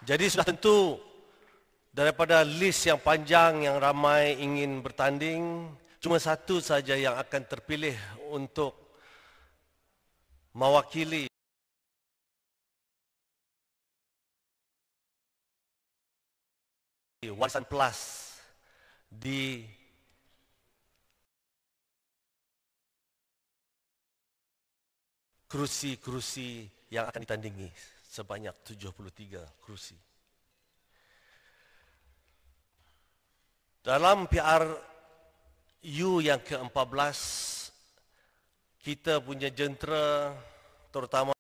Jadi sudah tentu daripada list yang panjang yang ramai ingin bertanding, cuma satu saja yang akan terpilih untuk mewakili Warisan Plus di kerusi-kerusi yang akan ditandingi sebanyak 73 kerusi. Dalam PRU yang ke-14, kita punya jentera terutama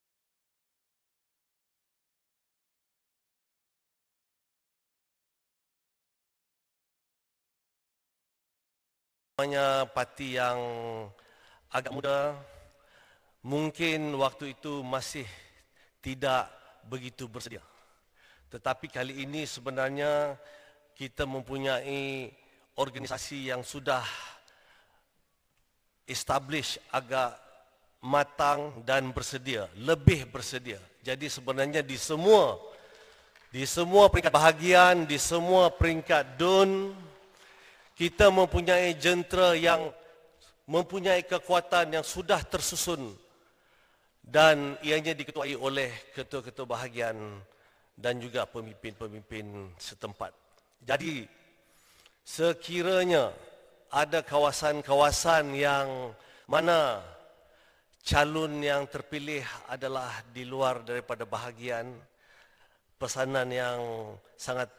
parti yang agak muda, mungkin waktu itu masih tidak begitu bersedia. Tetapi kali ini sebenarnya kita mempunyai organisasi yang sudah establish agak matang dan bersedia, lebih bersedia. Jadi sebenarnya di semua peringkat bahagian, di semua peringkat DUN, kita mempunyai jentera yang mempunyai kekuatan yang sudah tersusun dan ianya diketuai oleh ketua-ketua bahagian dan juga pemimpin-pemimpin setempat. Jadi sekiranya ada kawasan-kawasan yang mana calon yang terpilih adalah di luar daripada bahagian, pesanan yang sangat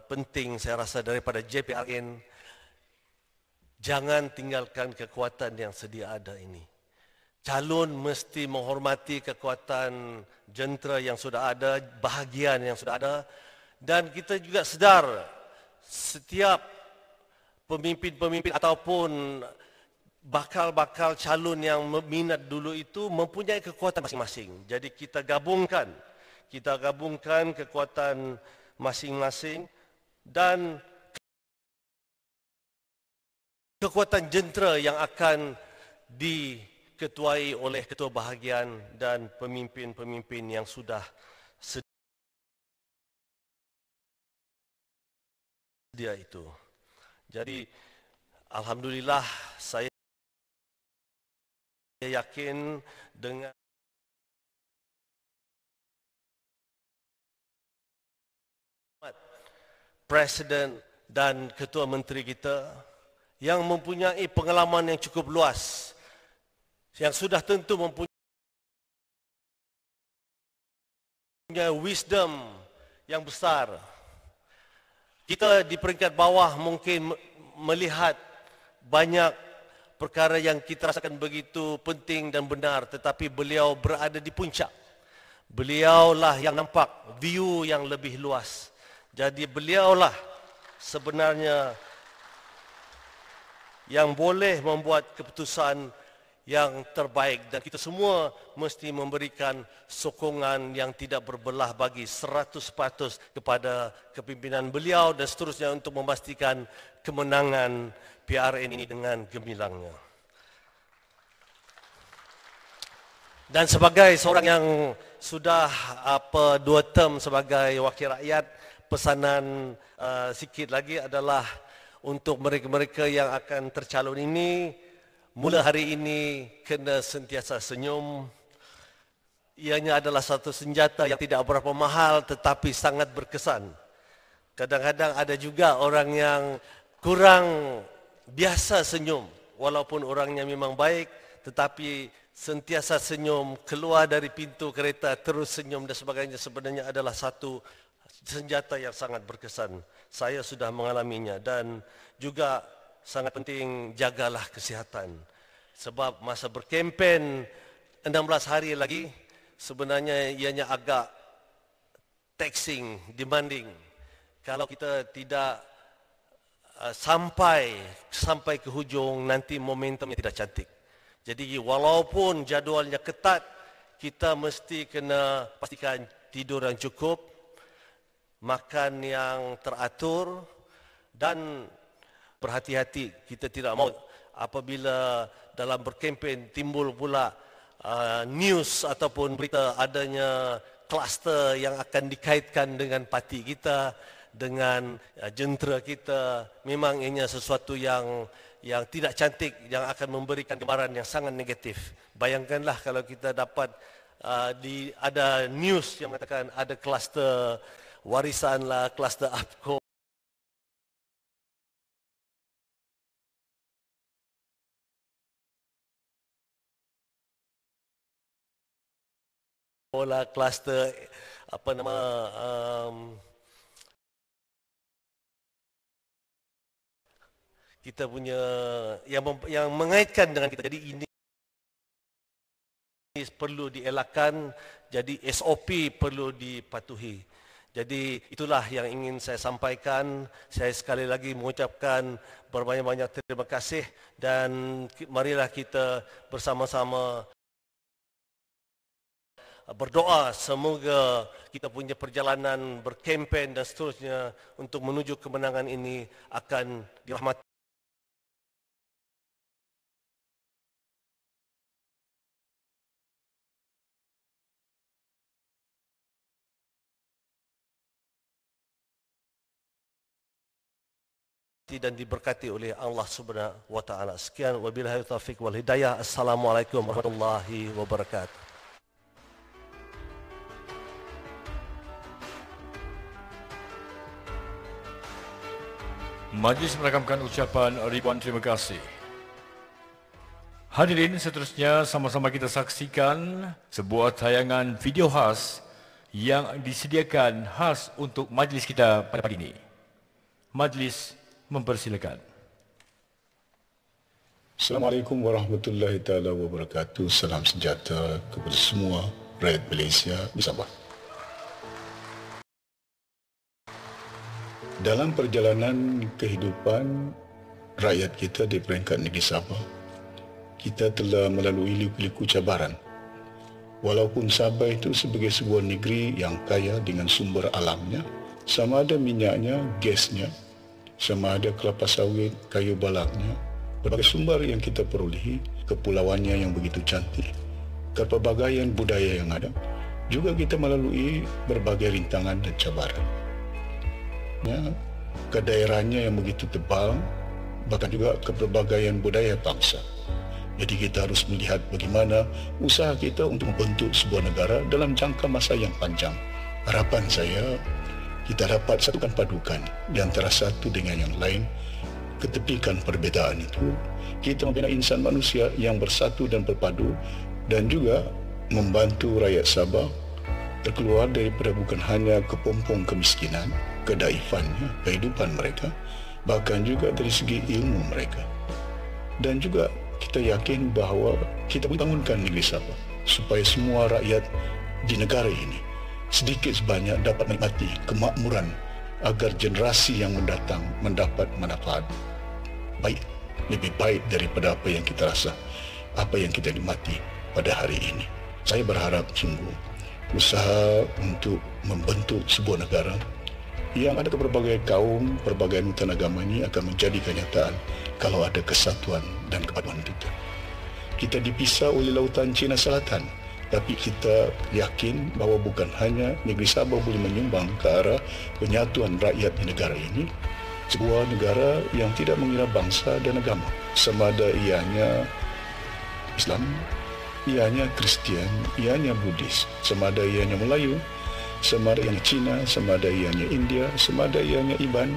penting saya rasa daripada JPRN, jangan tinggalkan kekuatan yang sedia ada ini. Calon mesti menghormati kekuatan jentera yang sudah ada, bahagian yang sudah ada, dan kita juga sedar setiap pemimpin-pemimpin ataupun bakal-bakal calon yang minat dulu itu mempunyai kekuatan masing-masing. Jadi kita gabungkan kekuatan masing-masing dan kekuatan jentera yang akan diketuai oleh ketua bahagian dan pemimpin-pemimpin yang sudah sedia itu. Jadi alhamdulillah saya yakin dengan Presiden dan Ketua Menteri kita yang mempunyai pengalaman yang cukup luas, yang sudah tentu mempunyai wisdom yang besar. Kita di peringkat bawah mungkin melihat banyak perkara yang kita rasakan begitu penting dan benar, tetapi beliau berada di puncak. Beliaulah yang nampak view yang lebih luas. Jadi beliaulah sebenarnya yang boleh membuat keputusan yang terbaik dan kita semua mesti memberikan sokongan yang tidak berbelah bagi 100% kepada kepimpinan beliau dan seterusnya untuk memastikan kemenangan PRN ini dengan gemilangnya. Dan sebagai seorang yang sudah 2 term sebagai wakil rakyat, pesanan sikit lagi adalah untuk mereka-mereka yang akan tercalon ini, mula hari ini kena sentiasa senyum. Ianya adalah satu senjata yang tidak berapa mahal tetapi sangat berkesan. Kadang-kadang ada juga orang yang kurang biasa senyum, walaupun orangnya memang baik, tetapi sentiasa senyum, keluar dari pintu kereta terus senyum dan sebagainya, sebenarnya adalah satu senjata yang sangat berkesan. Saya sudah mengalaminya dan juga sangat penting jagalah kesihatan. Sebab masa berkempen 16 hari lagi sebenarnya ianya agak taxing, demanding. Kalau kita tidak sampai ke hujung, nanti momentumnya tidak cantik. Jadi walaupun jadualnya ketat, kita mesti kena pastikan tidur yang cukup, makan yang teratur dan berhati-hati. Kita tidak mahu apabila dalam berkempen timbul pula news ataupun berita adanya kluster yang akan dikaitkan dengan parti kita, dengan jentera kita. Memang ianya sesuatu yang tidak cantik, yang akan memberikan gambaran yang sangat negatif. Bayangkanlah kalau kita dapat ada news yang mengatakan ada kluster warisan lah, kluster APCO lah, kluster apa nama kita punya yang mengaitkan dengan kita. Jadi ini perlu dielakkan, jadi SOP perlu dipatuhi. Jadi itulah yang ingin saya sampaikan. Saya sekali lagi mengucapkan berbanyak-banyak terima kasih dan marilah kita bersama-sama berdoa semoga kita punya perjalanan berkempen dan seterusnya untuk menuju kemenangan ini akan dirahmati dan diberkati oleh Allah Subhanahu wa taala. Sekian, wabillahi taufik wal hidayah. Assalamualaikum warahmatullahi wabarakatuh. Majlis merakamkan ucapan ribuan terima kasih. Hadirin, seterusnya sama-sama kita saksikan sebuah tayangan video khas yang disediakan khas untuk majlis kita pada pagi ini. Majlis mempersilakan. Assalamualaikum warahmatullahi taala wabarakatuh. Salam sejahtera kepada semua rakyat Malaysia di Sabah. Dalam perjalanan kehidupan rakyat kita di peringkat negeri Sabah, kita telah melalui liku-liku cabaran. Walaupun Sabah itu sebagai sebuah negeri yang kaya dengan sumber alamnya, sama ada minyaknya, gasnya, sama ada kelapa sawit, kayu balaknya, berbagai sumber yang kita perolehi, kepulauannya yang begitu cantik, kepelbagaian budaya yang ada, juga kita melalui berbagai rintangan dan cabaran. Ya, kedaerahannya yang begitu tebal, bahkan juga kepelbagaian budaya bangsa. Jadi kita harus melihat bagaimana usaha kita untuk membentuk sebuah negara dalam jangka masa yang panjang. Harapan saya, kita dapat satukan padukan di antara satu dengan yang lain, ketepikan perbezaan itu, kita membina insan manusia yang bersatu dan berpadu, dan juga membantu rakyat Sabah terkeluar daripada bukan hanya kepompong kemiskinan, kedaifannya, kehidupan mereka, bahkan juga dari segi ilmu mereka. Dan juga kita yakin bahawa kita membangunkan negeri Sabah supaya semua rakyat di negara ini sedikit sebanyak dapat menikmati kemakmuran agar generasi yang mendatang mendapat manfaat baik, lebih baik daripada apa yang kita rasa, apa yang kita nikmati pada hari ini. Saya berharap sungguh usaha untuk membentuk sebuah negara yang ada berbagai kaum, berbagai anutan agama ini akan menjadi kenyataan kalau ada kesatuan dan kepaduan kita. Kita dipisah oleh lautan Cina Selatan, tapi kita yakin bahawa bukan hanya negeri Sabah boleh menyumbang ke arah penyatuan rakyat di negara ini, sebuah negara yang tidak mengira bangsa dan agama, sama ada ianya Islam, ianya Kristian, ianya Buddhis, sama ada ianya Melayu, sama ada ianya Cina, sama ada ianya India, sama ada ianya Iban,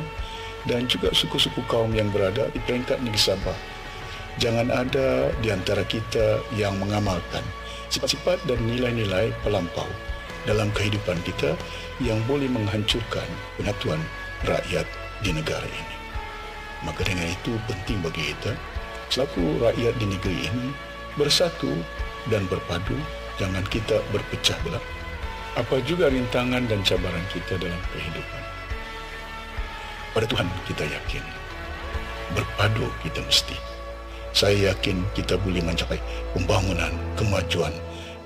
dan juga suku-suku kaum yang berada di peringkat negeri Sabah. Jangan ada di antara kita yang mengamalkan sifat-sifat dan nilai-nilai pelampau dalam kehidupan kita yang boleh menghancurkan penyatuan rakyat di negara ini. Maka dengan itu penting bagi kita selaku rakyat di negeri ini bersatu dan berpadu, jangan kita berpecah belah. Apa juga rintangan dan cabaran kita dalam kehidupan, pada Tuhan kita yakin, berpadu kita mesti. Saya yakin kita boleh mencapai pembangunan, kemajuan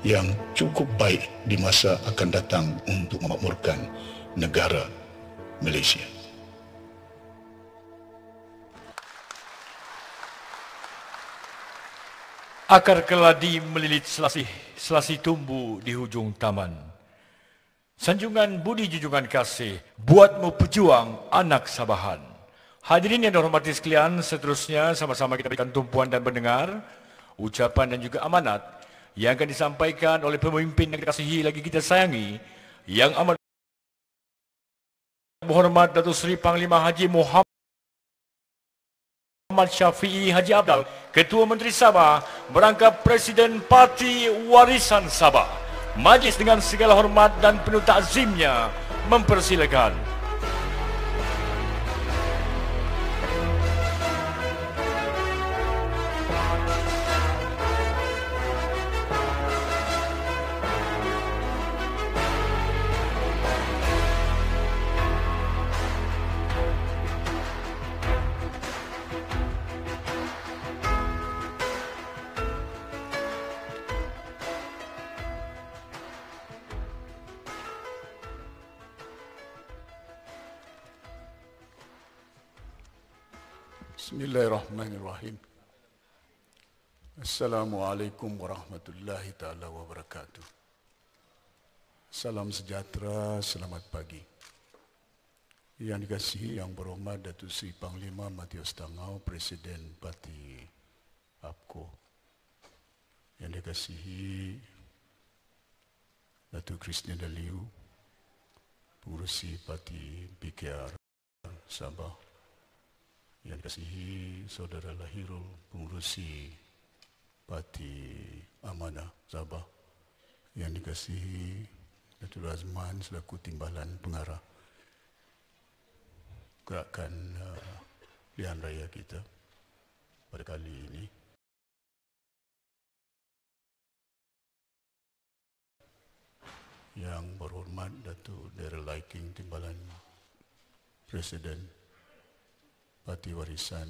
yang cukup baik di masa akan datang untuk memakmurkan negara Malaysia. Akar keladi melilit selasih tumbuh di hujung taman. Sanjungan budi junjungan kasih buatmu pejuang anak Sabahan. Hadirin yang dihormati sekalian, seterusnya sama-sama kita berikan tumpuan dan mendengar ucapan dan juga amanat yang akan disampaikan oleh pemimpin yang kita kasihi lagi kita sayangi, yang amat berhormat Datuk Seri Panglima Haji Muhammad Syafiee Haji Abdal, Ketua Menteri Sabah, merangkap Presiden Parti Warisan Sabah. Majlis dengan segala hormat dan penuh takzimnya mempersilakan. Bismillahirrahmanirrahim. Assalamualaikum warahmatullahi taala wabarakatuh. Salam sejahtera, selamat pagi. Yang dikasihi yang berhormat Datuk Seri Panglima Matius Tangau, Presiden Parti APCO. Yang dikasihi Datuk Christian Daliu, Pengurusi Parti PKR Sabah. Yang dikasihi Saudara Lahirul, Pengurusi Parti Amanah Sabah. Yang dikasihi Datuk Razman selaku Timbalan Pengarah Gerakan Pilihan Raya kita pada kali ini. Yang berhormat Datuk Daryl Liking, Timbalan Presiden Parti Warisan,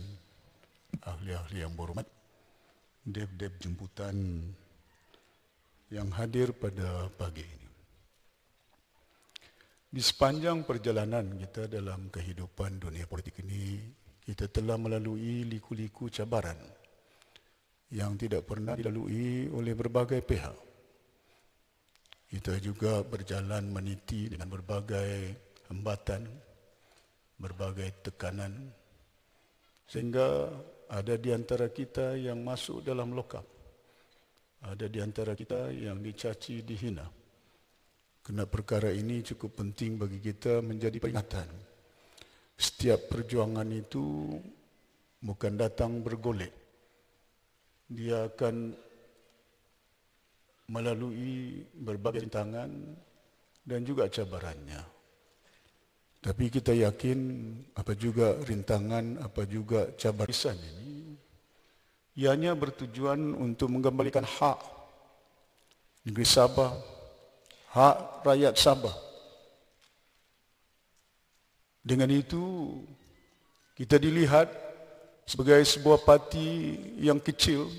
ahli-ahli yang berhormat, dep-dep jemputan yang hadir pada pagi ini. Di sepanjang perjalanan kita dalam kehidupan dunia politik ini, kita telah melalui liku-liku cabaran yang tidak pernah dilalui oleh berbagai pihak. Kita juga berjalan meniti dengan berbagai hambatan, berbagai tekanan, sehingga ada di antara kita yang masuk dalam lokap. Ada di antara kita yang dicaci, dihina. Kerana perkara ini cukup penting bagi kita menjadi peringatan. Setiap perjuangan itu bukan datang bergolek. Dia akan melalui berbagai rintangan dan juga cabarannya. Tapi kita yakin apa juga rintangan, apa juga cabaran ini, ianya bertujuan untuk mengembalikan hak negeri Sabah, hak rakyat Sabah. Dengan itu, kita dilihat sebagai sebuah parti yang kecil,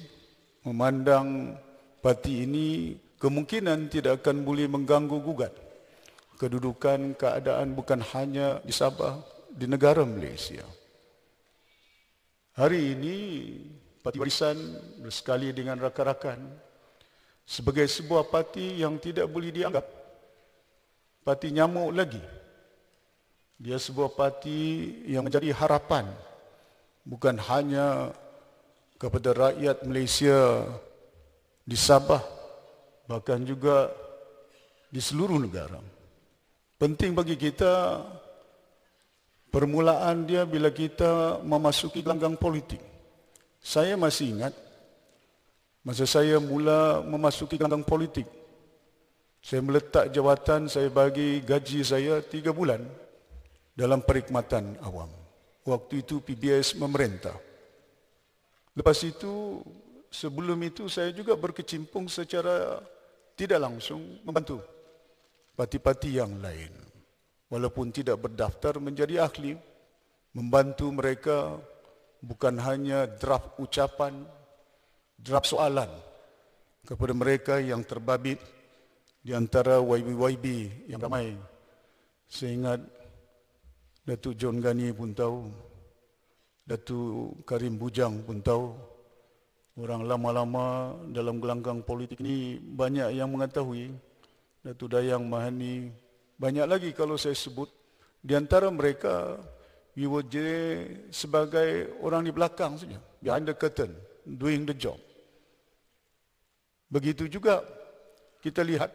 memandang parti ini kemungkinan tidak akan boleh mengganggu gugat kedudukan keadaan bukan hanya di Sabah, di negara Malaysia. Hari ini, Parti Warisan bersekali dengan rakan-rakan sebagai sebuah parti yang tidak boleh dianggap parti nyamuk lagi. Dia sebuah parti yang menjadi harapan bukan hanya kepada rakyat Malaysia di Sabah, bahkan juga di seluruh negara. Penting bagi kita permulaan dia bila kita memasuki gelanggang politik. Saya masih ingat masa saya mula memasuki gelanggang politik. Saya meletak jawatan, saya bagi gaji saya 3 bulan dalam perkhidmatan awam. Waktu itu PBS memerintah. Lepas itu, sebelum itu saya juga berkecimpung secara tidak langsung membantu parti-parti yang lain. Walaupun tidak berdaftar menjadi ahli, membantu mereka bukan hanya draft ucapan, draft soalan kepada mereka yang terbabit di antara YB-YB yang ramai. Saya ingat Datuk John Ghani pun tahu, Datuk Karim Bujang pun tahu. Orang lama-lama dalam gelanggang politik ini banyak yang mengetahui. Datuk Dayang Mahani, Banyak lagi kalau saya sebut. Di antara mereka, we were sebagai orang di belakang saja, behind the curtain, doing the job. Begitu juga kita lihat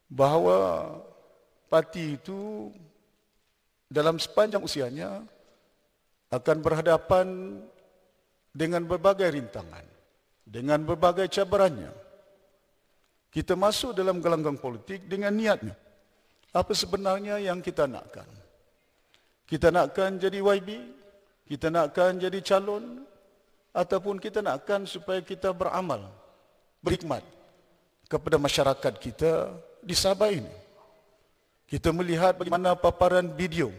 bahawa parti itu dalam sepanjang usianya akan berhadapan dengan berbagai rintangan, dengan berbagai cabarannya. Kita masuk dalam gelanggang politik dengan niatnya. Apa sebenarnya yang kita nakkan? Kita nakkan jadi YB, kita nakkan jadi calon, ataupun kita nakkan supaya kita beramal, berhikmat kepada masyarakat kita di Sabah ini. Kita melihat bagaimana paparan video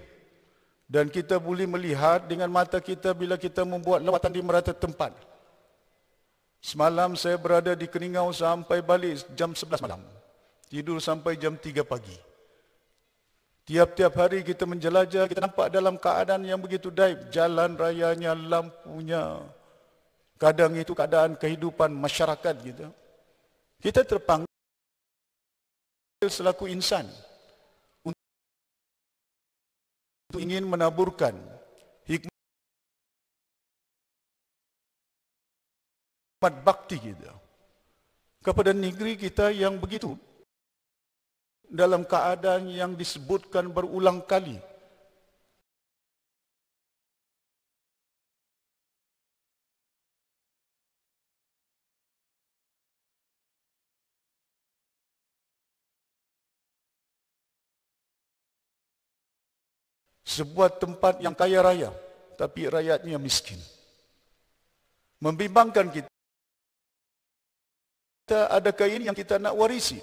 dan kita boleh melihat dengan mata kita bila kita membuat lawatan di merata tempat. Semalam saya berada di Keningau sampai balik jam 11 malam. Tidur sampai jam 3 pagi. Tiap-tiap hari kita menjelajah, kita nampak dalam keadaan yang begitu daib. Jalan rayanya, lampunya. Kadang itu keadaan kehidupan masyarakat kita. Kita terpanggil selaku insan untuk ingin menaburkan hikmat bakti kita kepada negeri kita yang begitu dalam keadaan yang disebutkan berulang kali. Sebuah tempat yang kaya raya, tapi rakyatnya miskin. Membimbangkan kita, adakah ini yang kita nak warisi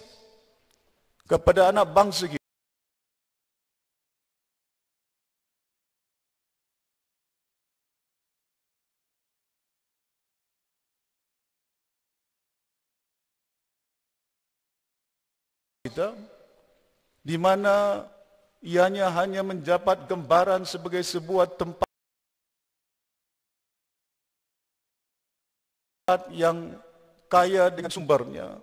kepada anak bangsa kita? Di mana ianya hanya menjabat gambaran sebagai sebuah tempat yang kaya dengan sumbernya,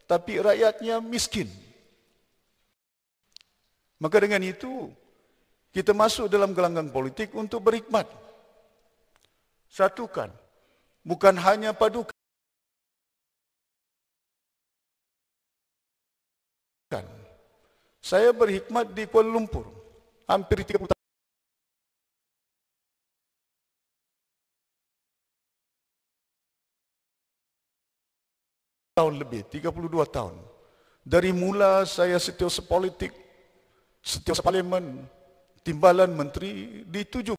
tapi rakyatnya miskin. Maka dengan itu, kita masuk dalam gelanggang politik untuk berhikmat. Satukan, bukan hanya padukan. Saya berhikmat di Kuala Lumpur, hampir 30 tahun lebih, 32 tahun. Dari mula saya setiausaha politik, setiausaha parlimen, timbalan menteri, dituju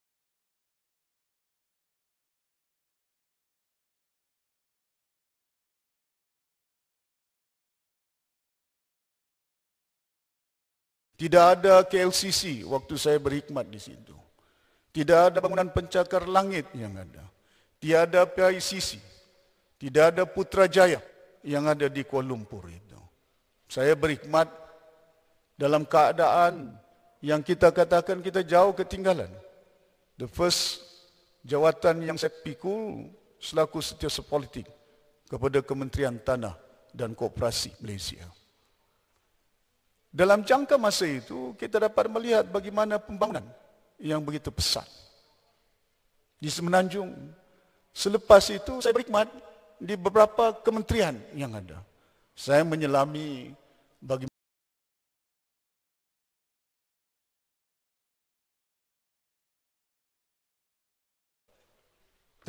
tidak ada KLCC waktu saya berhikmat di situ. Tidak ada bangunan pencakar langit yang ada. Tiada PICC. Tidak ada Putrajaya yang ada di Kuala Lumpur itu. Saya berhikmat dalam keadaan yang kita katakan kita jauh ketinggalan. The first jawatan yang saya pikul selaku setiausaha politik kepada Kementerian Tanah dan Koperasi Malaysia. Dalam jangka masa itu, kita dapat melihat bagaimana pembangunan yang begitu pesat di Semenanjung. Selepas itu, saya berhikmat di beberapa kementerian yang ada. Saya menyelami bagaimana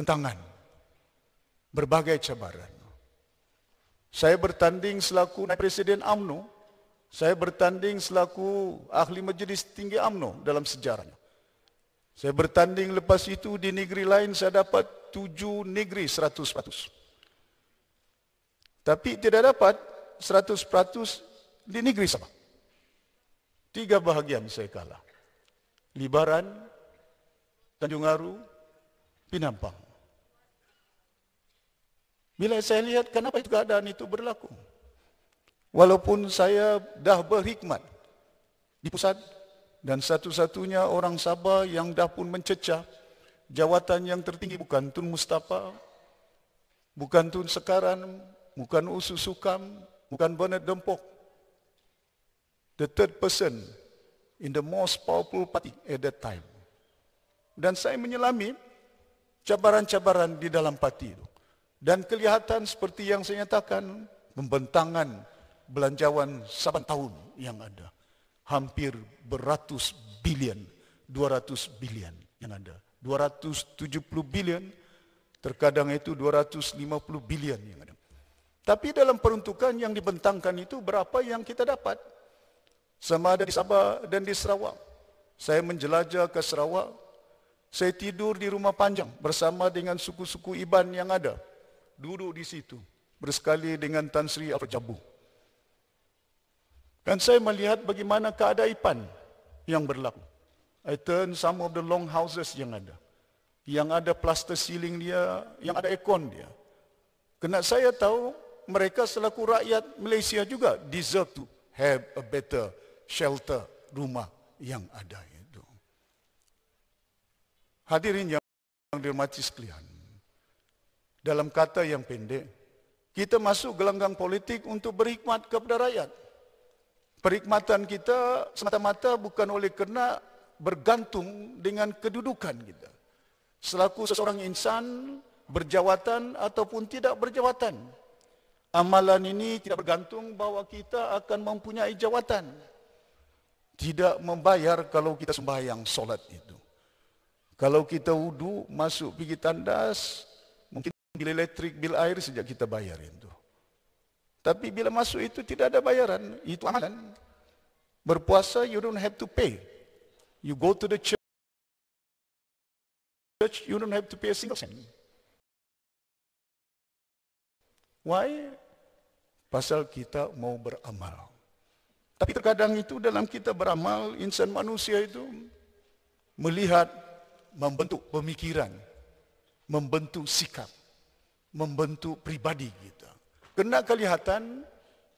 tentangan, berbagai cabaran. Saya bertanding selaku Naib Presiden UMNO. Saya bertanding selaku ahli majlis tinggi UMNO dalam sejarahnya. Saya bertanding lepas itu di negeri lain, saya dapat 7 negeri 100%. Tapi tidak dapat 100% di negeri Sabah. 3 bahagian saya kalah. Libaran, Tanjung Aru, Pinampang. Bila saya lihat kenapa itu keadaan itu berlaku. Walaupun saya dah berhikmat di pusat dan satu-satunya orang Sabah yang dah pun mencecah jawatan yang tertinggi bukan Tun Mustafa, bukan Tun Sekaran, bukan Usu Sukam, bukan Bernard Dempok. the third person in the most powerful party at that time. Dan saya menyelami cabaran-cabaran di dalam parti itu. Dan kelihatan seperti yang saya nyatakan, pembentangan belanjawan saban tahun yang ada. Hampir beratus bilion, 200 bilion yang ada. 270 bilion, terkadang itu 250 bilion yang ada. Tapi dalam peruntukan yang dibentangkan itu berapa yang kita dapat? Sama ada di Sabah dan di Sarawak. Saya menjelajah ke Sarawak, saya tidur di rumah panjang bersama dengan suku-suku Iban yang ada. Duduk di situ, bersekali dengan Tan Sri Alfred Jabu. Dan saya melihat bagaimana keadaan yang berlaku. I turn some of the long houses yang ada. Yang ada plaster ceiling dia, yang ada aircon dia. Kerana saya tahu mereka selaku rakyat Malaysia juga deserve to have a better shelter rumah yang ada itu. Hadirin yang dirahmati sekalian, dalam kata yang pendek, kita masuk gelanggang politik untuk berkhidmat kepada rakyat. Perkhidmatan kita semata-mata bukan oleh kerana bergantung dengan kedudukan kita. Selaku seseorang insan, berjawatan ataupun tidak berjawatan. Amalan ini tidak bergantung bahawa kita akan mempunyai jawatan. Tidak membayar kalau kita sembahyang solat itu. Kalau kita wudu, masuk pergi tandas, mungkin bil elektrik, bil air sejak kita bayar itu. Tapi bila masuk itu tidak ada bayaran, itu amalan. Berpuasa, you don't have to pay. You go to the church, you don't have to pay a single cent. Why? Pasal kita mau beramal. Tapi terkadang itu dalam kita beramal, insan manusia itu melihat, membentuk pemikiran, membentuk sikap, membentuk pribadi kita. Kena kelihatan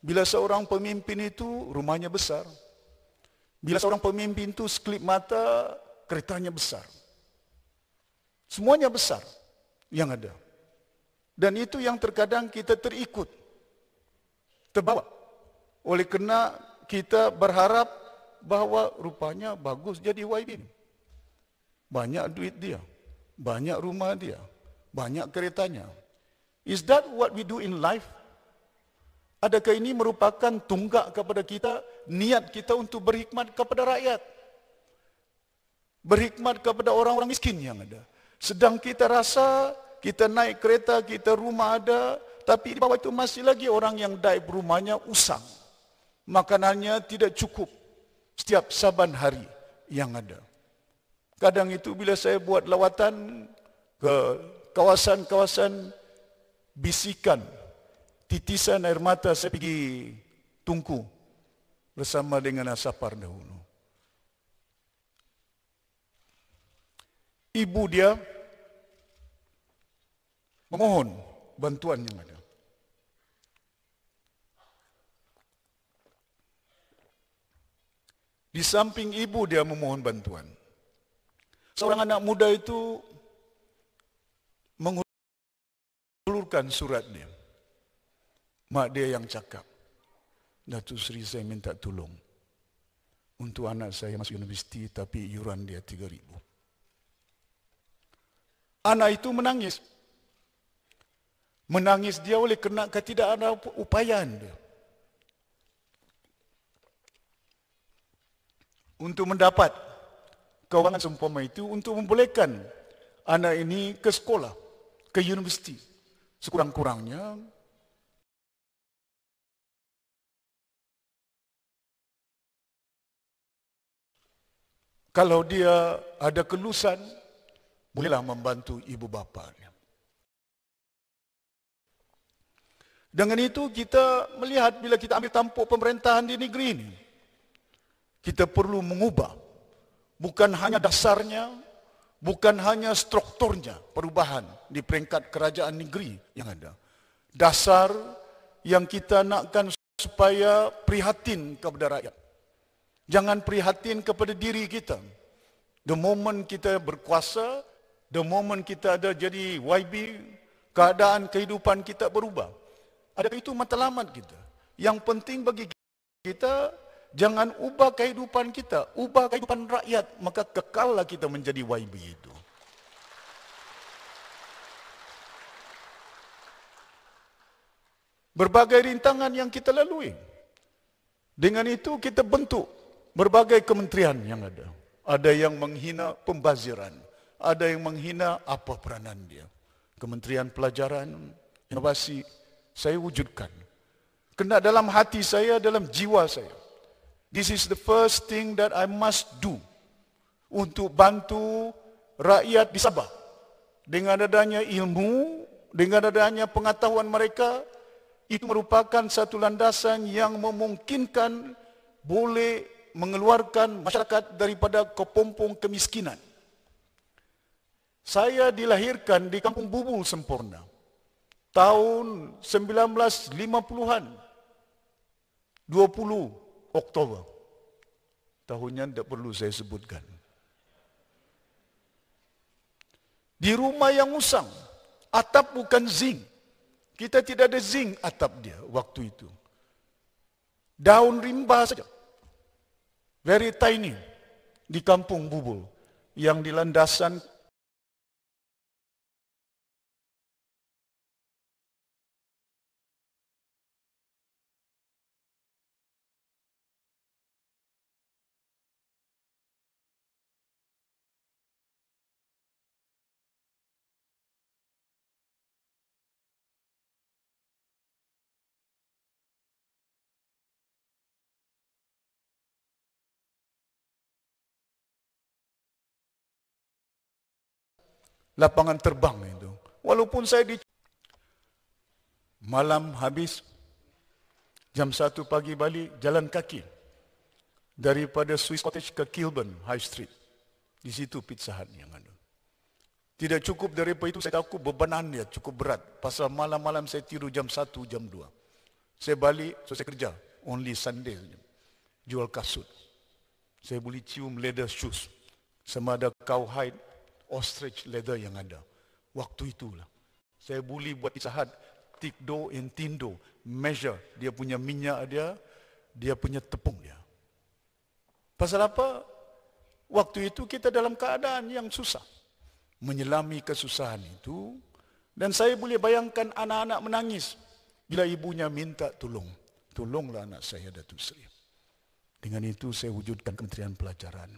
bila seorang pemimpin itu rumahnya besar. Bila seorang pemimpin itu sekelip mata keretanya besar. Semuanya besar yang ada. Dan itu yang terkadang kita terikut, terbawa. Oleh kerana kita berharap bahawa rupanya bagus jadi YB. Banyak duit dia, banyak rumah dia, banyak keretanya. Is that what we do in life? Adakah ini merupakan tunggak kepada kita, niat kita untuk berkhidmat kepada rakyat? Berkhidmat kepada orang-orang miskin yang ada. Sedang kita rasa, kita naik kereta, kita rumah ada, tapi di bawah itu masih lagi orang yang daib rumahnya usang. Makanannya tidak cukup setiap saban hari yang ada. Kadang itu bila saya buat lawatan ke kawasan-kawasan bisikan, titisan air mata, saya pergi Tungku bersama dengan Asapar dahulu. Ibu dia memohon bantuan yang ada. Di samping ibu dia memohon bantuan, seorang anak muda itu mengulurkan surat dia. Mak dia yang cakap, Datuk Seri, saya minta tolong untuk anak saya masuk universiti tapi yuran dia 3,000. Anak itu menangis. Menangis dia oleh kerana tidak ada upayaan dia untuk mendapat kewangan seumpama itu untuk membolehkan anak ini ke sekolah, ke universiti. Sekurang-kurangnya kalau dia ada kelulusan, bolehlah membantu ibu bapanya. Dengan itu kita melihat bila kita ambil tampuk pemerintahan di negeri ini, kita perlu mengubah bukan hanya dasarnya, bukan hanya strukturnya, perubahan di peringkat kerajaan negeri yang ada. Dasar yang kita nakkan supaya prihatin kepada rakyat. Jangan prihatin kepada diri kita. The moment kita berkuasa, the moment kita ada jadi YB, keadaan kehidupan kita berubah. Adakah itu matlamat kita? Yang penting bagi kita, Jangan ubah kehidupan kita, ubah kehidupan rakyat, maka kekallah kita menjadi YB itu. Berbagai rintangan yang kita lalui. Dengan itu kita bentuk berbagai kementerian yang ada. Ada yang menghina pembaziran, ada yang menghina apa peranan dia. Kementerian Pelajaran, Inovasi, saya wujudkan. Kena dalam hati saya, dalam jiwa saya. This is the first thing that I must do untuk bantu rakyat di Sabah. Dengan adanya ilmu, dengan adanya pengetahuan mereka, itu merupakan satu landasan yang memungkinkan boleh mengeluarkan masyarakat daripada kepompong kemiskinan. Saya dilahirkan di Kampung Bubul Sempurna tahun 1950-an, 20 Oktober. Tahunnya tidak perlu saya sebutkan. Di rumah yang usang, atap bukan zinc. Kita tidak ada zinc atap dia waktu itu. Daun rimba saja. Very tiny di Kampung Bubul yang di landasan lapangan terbang itu. Walaupun saya di malam habis, jam 1 pagi balik, jalan kaki. Daripada Swiss Cottage ke Kilburn High Street. Di situ Pizza Hut yang ada. Tidak cukup daripada itu, saya takut bebanan dia cukup berat. Pasal malam-malam saya tidur jam 1, jam 2. Saya balik, saya kerja. Only Sunday saja. Jual kasut. Saya boleh cium leather shoes. Sama ada cowhide, ostrich leather yang ada. Waktu itulah. Saya boleh buat Pizza Hut, tikdo and tindo, measure dia punya minyak dia, dia punya tepung dia. Pasal apa? Waktu itu kita dalam keadaan yang susah. Menyelami kesusahan itu. Dan saya boleh bayangkan anak-anak menangis bila ibunya minta tolong. Tolonglah anak saya, Datuk Seri. Dengan itu saya wujudkan Kementerian Pelajaran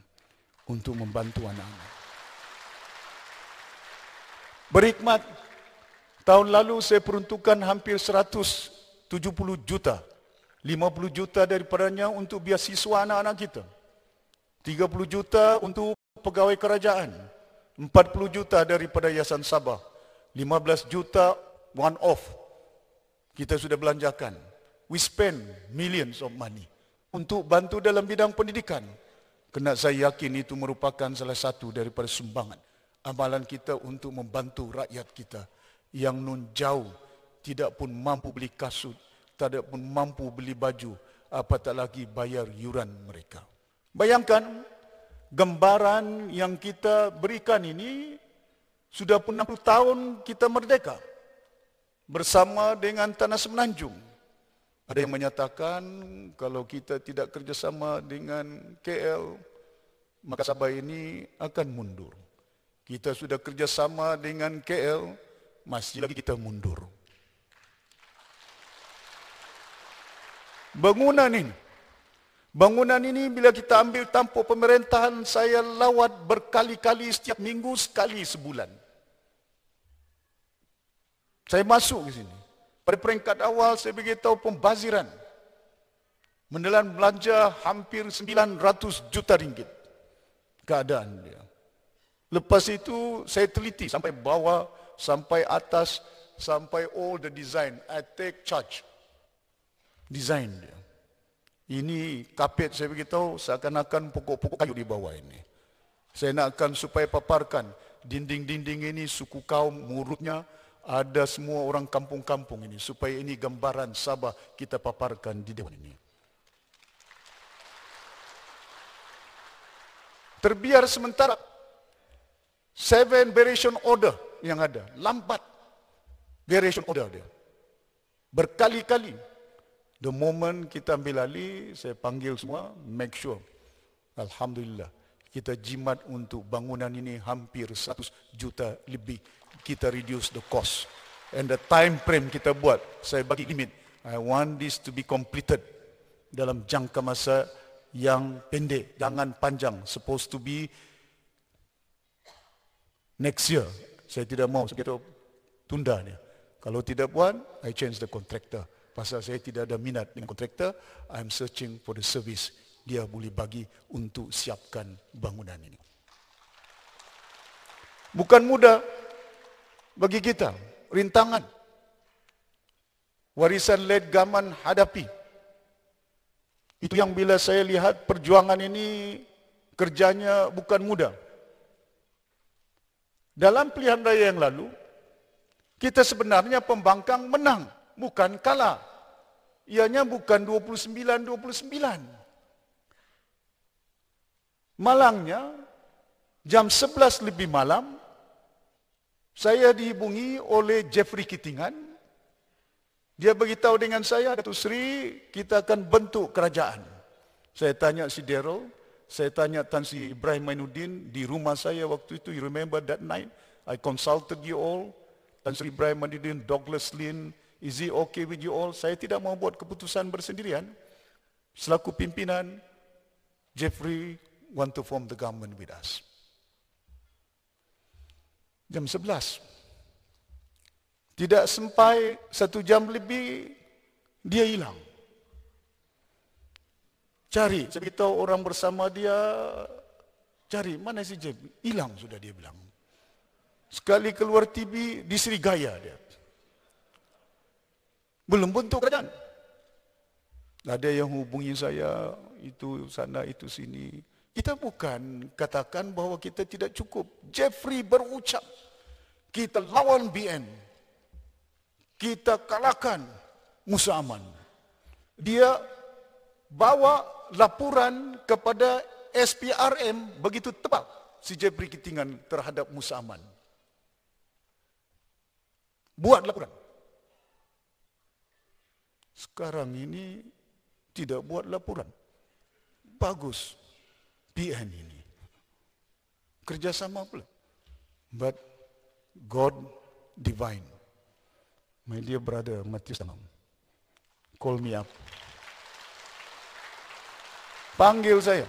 untuk membantu anak-anak. Berhikmat, tahun lalu saya peruntukkan hampir 170 juta. 50 juta daripadanya untuk biasiswa anak-anak kita. 30 juta untuk pegawai kerajaan. 40 juta daripada Yayasan Sabah. 15 juta one off. Kita sudah belanjakan. We spend millions of money untuk bantu dalam bidang pendidikan. Kerana saya yakin itu merupakan salah satu daripada sumbangan amalan kita untuk membantu rakyat kita yang nun jauh, tidak pun mampu beli kasut, tidak pun mampu beli baju, apatah lagi bayar yuran mereka. Bayangkan, gambaran yang kita berikan ini, sudah pun 60 tahun kita merdeka, bersama dengan Tanah Semenanjung. Ada yang menyatakan, kalau kita tidak kerjasama dengan KL, maka Sabah ini akan mundur. Kita sudah kerjasama dengan KL, masih lagi kita mundur. Bangunan ini bila kita ambil tampuk pemerintahan, saya lawat berkali-kali setiap minggu, sekali sebulan. Saya masuk ke sini. Pada peringkat awal saya beritahu pembaziran. Menelan belanja hampir 900 juta ringgit. Keadaan dia. Lepas itu saya teliti sampai bawah, sampai atas, sampai all the design. I take charge. Design dia. Ini kapet saya beritahu seakan-akan pokok-pokok kayu di bawah ini. Saya nakkan supaya paparkan dinding-dinding ini suku kaum murutnya ada semua orang kampung-kampung ini supaya ini gambaran Sabah kita paparkan di dewan ini. Terbiar sementara 7 variation order yang ada, lambat variation order dia. Berkali-kali The moment kita ambil alih, saya panggil semua, make sure. Alhamdulillah, kita jimat untuk bangunan ini hampir 100 juta lebih. Kita reduce the cost. And the time frame kita buat, saya bagi limit. I want this to be completed dalam jangka masa yang pendek, jangan panjang. Supposed to be next year. Saya tidak mau, kita tunda dia. Kalau tidak buat, I change the contractor. Pasal saya tidak ada minat dengan kontraktor, I'm searching for the service dia boleh bagi untuk siapkan bangunan ini. Bukan mudah bagi kita, rintangan. Warisan led Gaman hadapi. Itu yang bila saya lihat perjuangan ini kerjanya bukan mudah. Dalam pilihan raya yang lalu, kita sebenarnya pembangkang menang. Bukan kalah. Ianya bukan 29-29. Malangnya, jam 11 lebih malam, saya dihubungi oleh Jeffrey Kitingan. Dia beritahu dengan saya, Datuk Seri, kita akan bentuk kerajaan. Saya tanya si Daryl, saya tanya Tan Sri Ibrahim Mainuddin di rumah saya waktu itu. You remember that night? I consulted you all. Tan Sri Ibrahim Mainuddin, Douglas Lin, is it okay with you all? Saya tidak mau buat keputusan bersendirian. Selaku pimpinan, Jeffrey want to form the government with us. Jam 11. Tidak sampai 1 jam lebih, dia hilang. Cari, saya beritahu orang bersama dia, cari, mana si Jeff? Hilang sudah dia bilang. Sekali keluar TV, diserigaya dia. Belum bentuk kerajaan. Ada yang hubungi saya, itu sana, itu sini. Kita bukan katakan bahawa kita tidak cukup. Jeffrey berucap, kita lawan BN. Kita kalahkan Musa Aman. Dia bawa laporan kepada SPRM begitu tebal si Jeffrey Kitingan terhadap Musa Aman. Buat laporan. Sekarang ini tidak buat laporan. Bagus. PN ini. Kerjasama pula. But God divine. My dear brother Matius Tamam, call me up. Panggil saya.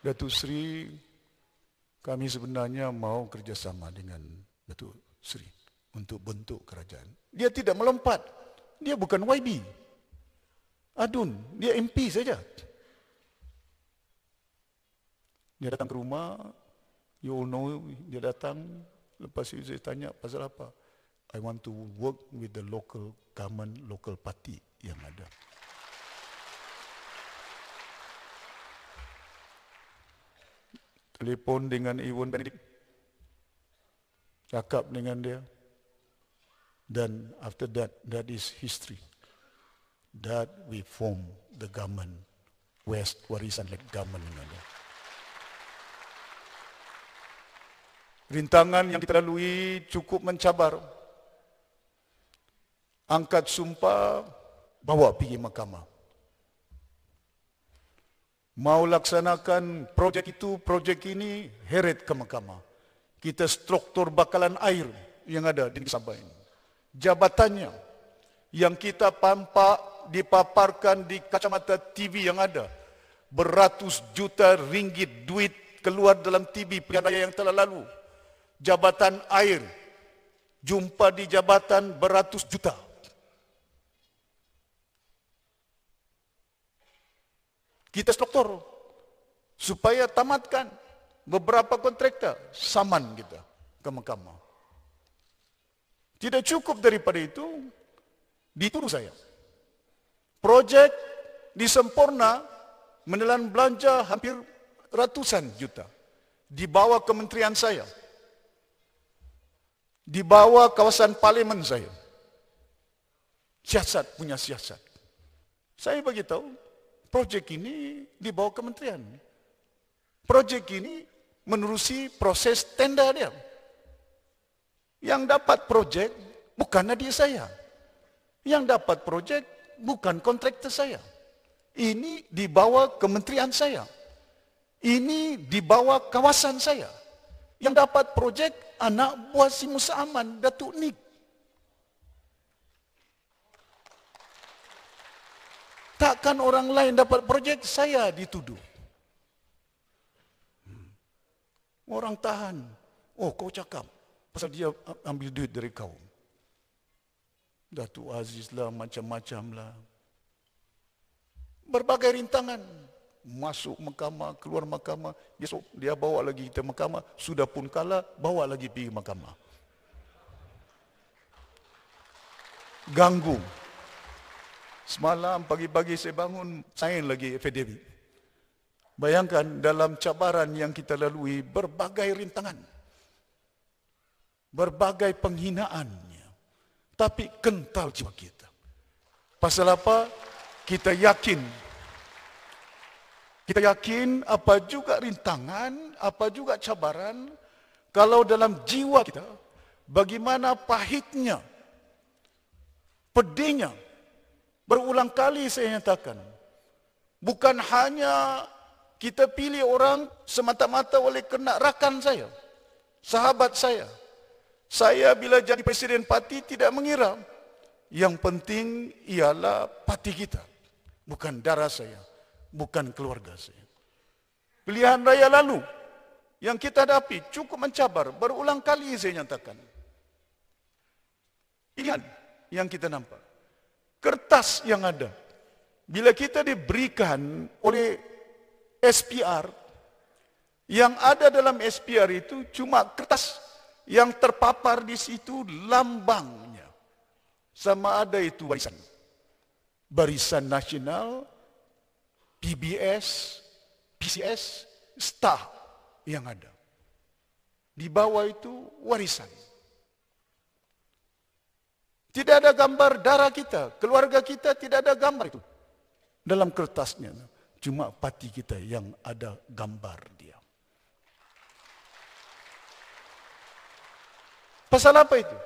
Datuk Sri, kami sebenarnya mau kerjasama dengan Datuk Sri untuk bentuk kerajaan. Dia tidak melompat. Dia bukan YB. Adun, dia MP saja. Dia datang ke rumah, you all know, dia datang, lepas itu saya tanya, pasal apa? I want to work with the local government, local party yang ada. Telefon dengan Iwan Benedict, cakap dengan dia, dan after that, that is history. That we form the government, West Warisan Led Government yang ada. Rintangan yang kita lalui cukup mencabar. Angkat sumpah, bawa pergi mahkamah. Mau laksanakan projek itu, projek ini, heret ke mahkamah. Kita struktur bakalan air yang ada di Sabah ini. Jabatannya yang kita dipaparkan di kacamata TV yang ada. Beratus juta ringgit duit keluar dalam TV pilihan raya yang telah lalu. Jabatan air, jumpa di jabatan beratus juta. Kita struktur supaya tamatkan beberapa kontraktor, saman kita ke mahkamah. Tidak cukup daripada itu, dituduh saya. Projek disempurna menelan belanja hampir ratusan juta. Di bawah kementerian saya. Di bawah kawasan parlimen saya. Siasat punya siasat. Saya beritahu, projek ini di bawah kementerian. Projek ini menerusi proses tender dia. Yang dapat projek bukan adik saya. Yang dapat projek bukan kontraktor saya. Ini di bawah kementerian saya. Ini di bawah kawasan saya. Yang dapat projek anak buah si Musa Aman, Datuk Nik. Takkan orang lain dapat projek, saya dituduh. Orang tahan. Oh, kau cakap pasal dia ambil duit dari kau. Datuk Aziz lah, macam-macam lah. Berbagai rintangan. Masuk mahkamah, keluar mahkamah. Besok dia bawa lagi kita mahkamah. Sudah pun kalah, bawa lagi pergi mahkamah. Ganggu. Semalam pagi-pagi saya bangun, sign lagi affidavit. Bayangkan dalam cabaran yang kita lalui, berbagai rintangan. Berbagai penghinaannya. Tapi kental jiwa kita. Pasal apa? Kita yakin apa juga rintangan, apa juga cabaran, kalau dalam jiwa kita, bagaimana pahitnya, pedihnya, berulang kali saya nyatakan, bukan hanya kita pilih orang semata-mata oleh kerana rakan saya, sahabat saya. Saya bila jadi presiden parti tidak mengira, yang penting ialah parti kita, bukan darah saya. Bukan keluarga saya. Pilihan raya lalu yang kita hadapi cukup mencabar. Berulang kali saya nyatakan. Pilihan yang kita nampak. Kertas yang ada. Bila kita diberikan oleh SPR, yang ada dalam SPR itu cuma kertas yang terpapar di situ lambangnya. Sama ada itu barisan. Barisan Nasional, PBS, PCS, STAH yang ada. Di bawah itu warisan. Tidak ada gambar darah kita, keluarga kita tidak ada gambar itu. Dalam kertasnya, cuma parti kita yang ada gambar dia. Pasal apa itu?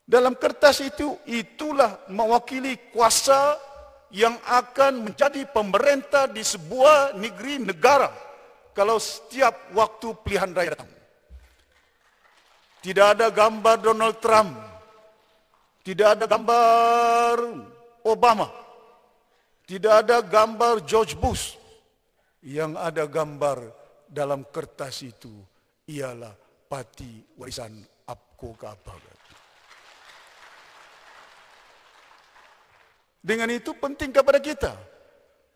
Dalam kertas itu, itulah mewakili kuasa yang akan menjadi pemerintah di sebuah negeri negara kalau setiap waktu pilihan raya datang. Tidak ada gambar Donald Trump, tidak ada gambar Obama, tidak ada gambar George Bush. Yang ada gambar dalam kertas itu ialah parti warisan APCO ke apa. Dengan itu penting kepada kita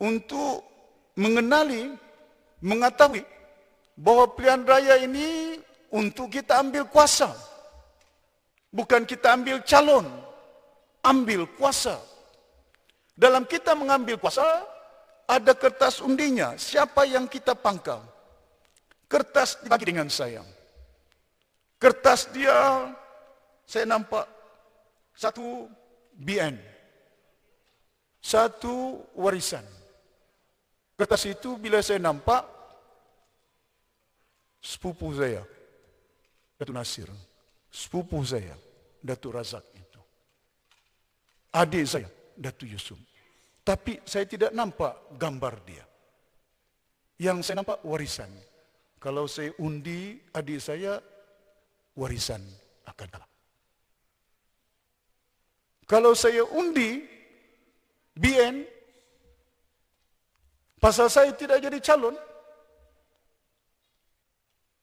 untuk mengenali, mengetahui bahawa pilihan raya ini untuk kita ambil kuasa. Bukan kita ambil calon, ambil kuasa. Dalam kita mengambil kuasa, ada kertas undinya. Siapa yang kita pangkal? Kertas dibagi dengan sayang. Kertas dia, saya nampak, satu BN. Satu warisan. Kertas itu bila saya nampak, sepupu saya, Datuk Nasir, sepupu saya, Datuk Razak itu. Adik saya, Datuk Yusuf. Tapi saya tidak nampak gambar dia. Yang saya nampak warisan. Kalau saya undi adik saya, warisan akan kalah. Kalau saya undi BN, pasal saya tidak jadi calon,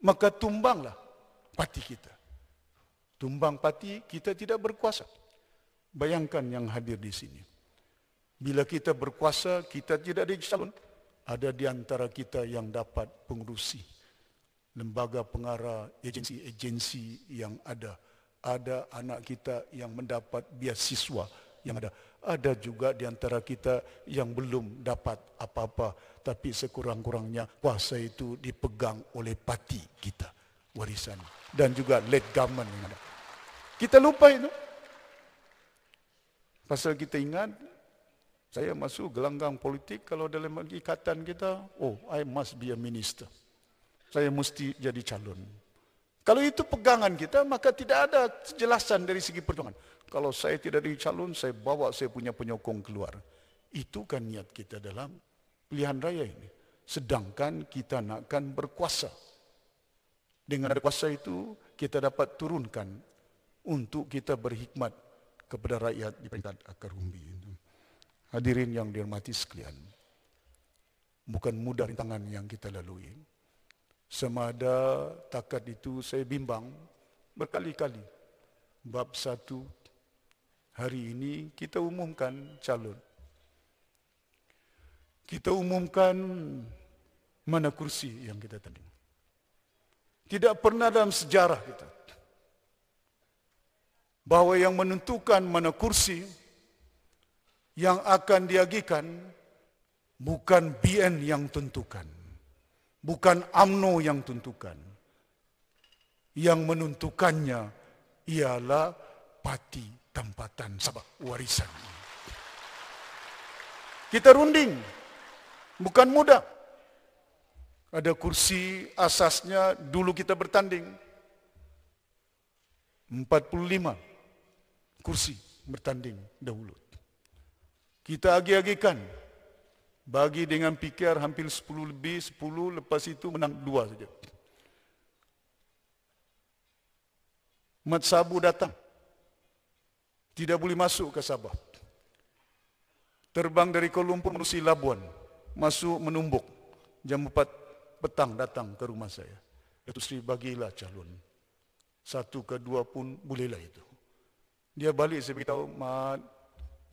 maka tumbanglah parti kita. Tumbang parti, kita tidak berkuasa. Bayangkan yang hadir di sini. Bila kita berkuasa, kita tidak jadi calon. Ada di antara kita yang dapat pengurusi lembaga pengarah, agensi-agensi yang ada. Ada anak kita yang mendapat beasiswa yang ada. Ada juga di antara kita yang belum dapat apa-apa, tapi sekurang-kurangnya kuasa itu dipegang oleh parti kita, warisan. Dan juga late government yang ada. Kita lupa itu. Pasal kita ingat, saya masuk gelanggang politik kalau dalam ikatan kita, oh, I must be a minister. Saya mesti jadi calon. Kalau itu pegangan kita, maka tidak ada kejelasan dari segi perjuangan. Kalau saya tidak dicalon, saya bawa saya punya penyokong keluar. Itu kan niat kita dalam pilihan raya ini. Sedangkan kita nakkan berkuasa. Dengan ada kuasa itu, kita dapat turunkan untuk kita berhikmat kepada rakyat di peringkat akar umbi. Hadirin yang dihormati sekalian, bukan mudah rintangan yang kita lalui. Semada takat itu saya bimbang berkali-kali. Bab 1, hari ini kita umumkan calon. Kita umumkan mana kursi yang kita tanding. Tidak pernah dalam sejarah kita bahwa yang menentukan mana kursi yang akan diagikan bukan BN yang tentukan, bukan UMNO yang tentukan. Yang menentukannya ialah Parti Tempatan Sabah Warisan. Kita runding, bukan mudah. Ada kursi asasnya dulu kita bertanding 45 kursi bertanding dahulu. Kita agi-agikan, bagi dengan PKR hampir 10 lebih, 10 lepas itu menang 2 saja. Mat Sabu datang, tidak boleh masuk ke Sabah. Terbang dari Kuala Lumpur menuju Labuan, masuk menumbuk, jam 4 petang datang ke rumah saya. Datuk Seri bagilah calon. 1 ke 2 pun bolehlah itu. Dia balik, saya beritahu, Mat,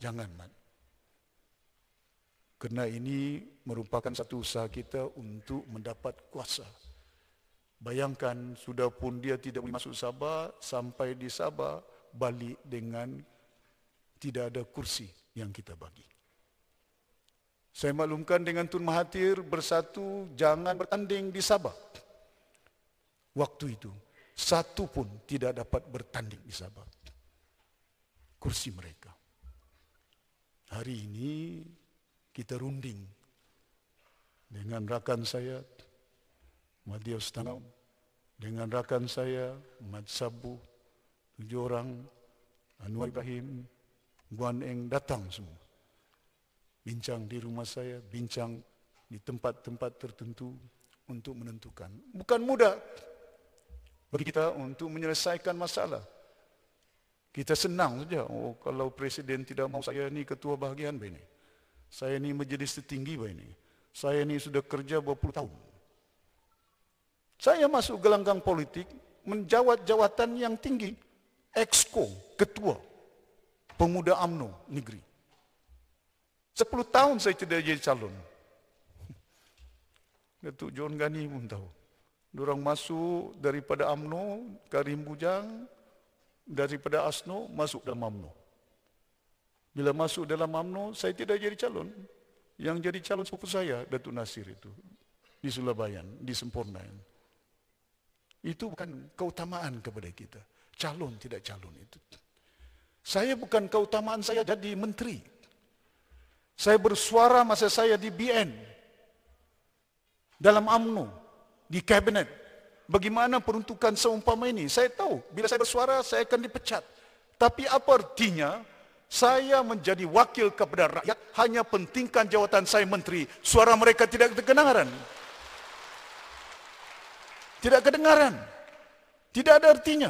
jangan Mat. Kerana ini merupakan satu usaha kita untuk mendapat kuasa. Bayangkan, sudah pun dia tidak boleh masuk Sabah, sampai di Sabah, balik dengan tidak ada kursi yang kita bagi. Saya maklumkan dengan Tun Mahathir bersatu, jangan bertanding di Sabah. Waktu itu, satu pun tidak dapat bertanding di Sabah. Kursi mereka. Hari ini, kita runding dengan rakan saya, Madya Ustanam, dengan rakan saya, Mat Sabu, 7 orang, Anwar Ibrahim, Guan Eng datang semua. Bincang di rumah saya, bincang di tempat-tempat tertentu untuk menentukan. Bukan mudah bagi kita untuk menyelesaikan masalah. Kita senang saja, oh kalau presiden tidak mau saya ni ketua bahagian begini. Saya ni majlis tertinggi begini. Saya ni sudah kerja berpuluh tahun. Saya masuk gelanggang politik menjawat jawatan yang tinggi. Exco, ketua pemuda UMNO negeri. 10 tahun saya tidak jadi calon. Datuk John Gani pun tahu. Diorang masuk daripada UMNO, Karim Bujang, daripada ASNO, masuk dalam UMNO. Bila masuk dalam UMNO, saya tidak jadi calon. Yang jadi calon sepupu saya, Datuk Nasir itu. Di Sulabayan, di Sempornayan. Itu bukan keutamaan kepada kita. Calon tidak calon itu. Saya bukan keutamaan saya jadi menteri. Saya bersuara masa saya di BN, dalam UMNO, di kabinet. Bagaimana peruntukan seumpama ini? Saya tahu, bila saya bersuara, saya akan dipecat. Tapi apa artinya, saya menjadi wakil kepada rakyat, hanya pentingkan jawatan saya menteri, suara mereka tidak kedengaran. Tidak kedengaran. Tidak ada artinya.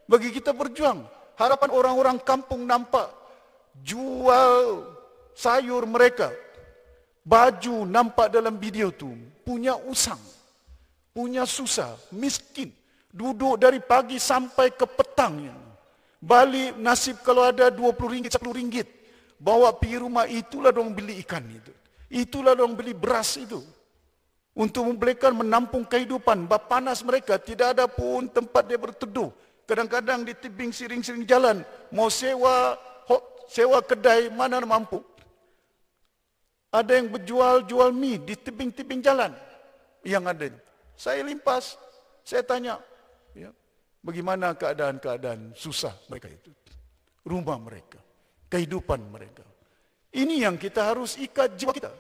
Bagi kita berjuang, harapan orang-orang kampung nampak, jual sayur mereka, baju nampak dalam video tu, punya usang, punya susah, miskin, duduk dari pagi sampai ke petang. Balik nasib kalau ada 20 ringgit, 10 ringgit, bawa pergi rumah, itulah dong beli ikan itu. Itulah dong beli beras itu. Untuk membelikan menampung kehidupan, panas mereka, tidak ada pun tempat dia berteduh. Kadang-kadang di tebing siring-siring jalan, mau sewa kedai, mana mampu. Ada yang berjual mie di tebing-tebing jalan yang ada. Saya limpas, saya tanya, ya, bagaimana keadaan-keadaan susah mereka itu. Rumah mereka, kehidupan mereka. Ini yang kita harus ikat jiwa kita.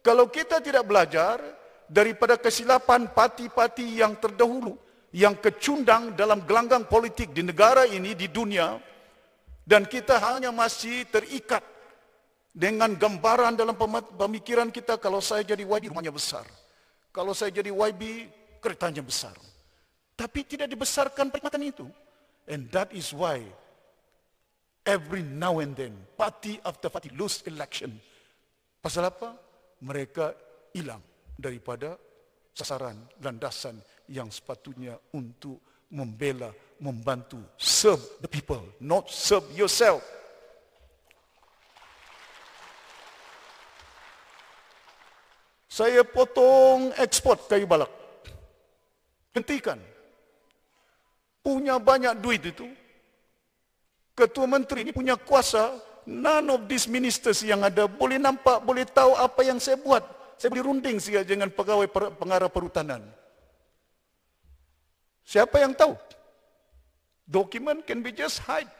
Kalau kita tidak belajar daripada kesilapan parti-parti yang terdahulu, yang kecundang dalam gelanggang politik di negara ini, di dunia, dan kita hanya masih terikat dengan gambaran dalam pemikiran kita, kalau saya jadi YB rumahnya besar, kalau saya jadi YB keretanya besar. Tapi tidak dibesarkan perkhidmatan itu. And that is why every now and then, party after party lose election. Pasal apa? Mereka hilang daripada sasaran, landasan yang sepatutnya untuk membela, membantu, serve the people, not serve yourself. Saya potong ekspor kayu balak. Hentikan. Punya banyak duit itu. Ketua Menteri ini punya kuasa. None of these ministers yang ada boleh nampak, boleh tahu apa yang saya buat. Saya boleh runding saja dengan pegawai pengarah perhutanan. Siapa yang tahu? Dokumen can be just hide.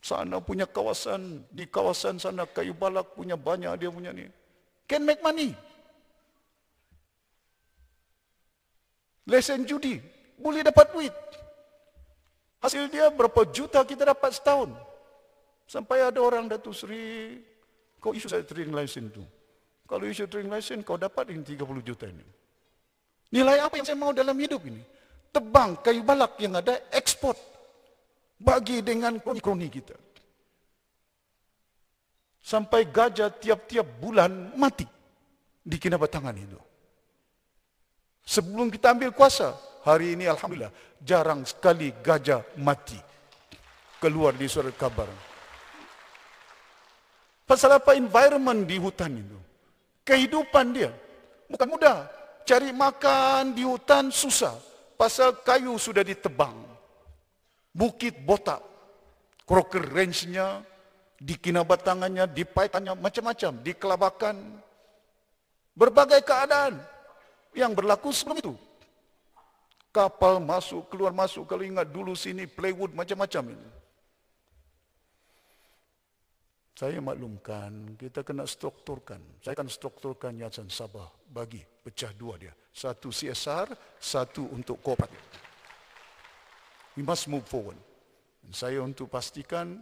Sana punya kawasan, di kawasan sana kayu balak punya banyak, dia punya ni. Can make money. Lesen judi, boleh dapat duit. Hasil dia berapa juta kita dapat setahun. Sampai ada orang, Datuk Seri, kau isu saya trading license tu. Kalau isu trading license kau dapat ini 30 juta ini. Nilai apa yang saya mau dalam hidup ini? Tebang kayu balak yang ada, ekspor. Bagi dengan kroni-kroni kita. Sampai gajah tiap-tiap bulan mati di Kinabatangan itu. Sebelum kita ambil kuasa, hari ini alhamdulillah jarang sekali gajah mati keluar di surat kabar. Pasal apa? Environment di hutan itu, kehidupan dia bukan mudah. Cari makan di hutan susah. Pasal kayu sudah ditebang. Bukit botak, Crocker Range-nya, di Kinabatangannya, di Paitannya, macam-macam, di Kelabakan. Berbagai keadaan yang berlaku sebelum itu. Kapal masuk, keluar masuk, kalau ingat dulu sini, plywood, macam-macam ini. Saya maklumkan, kita kena strukturkan. Saya akan strukturkan Yayasan Sabah, bagi, pecah dua dia. Satu CSR, satu untuk kooperatif. We must move forward. Dan saya untuk pastikan,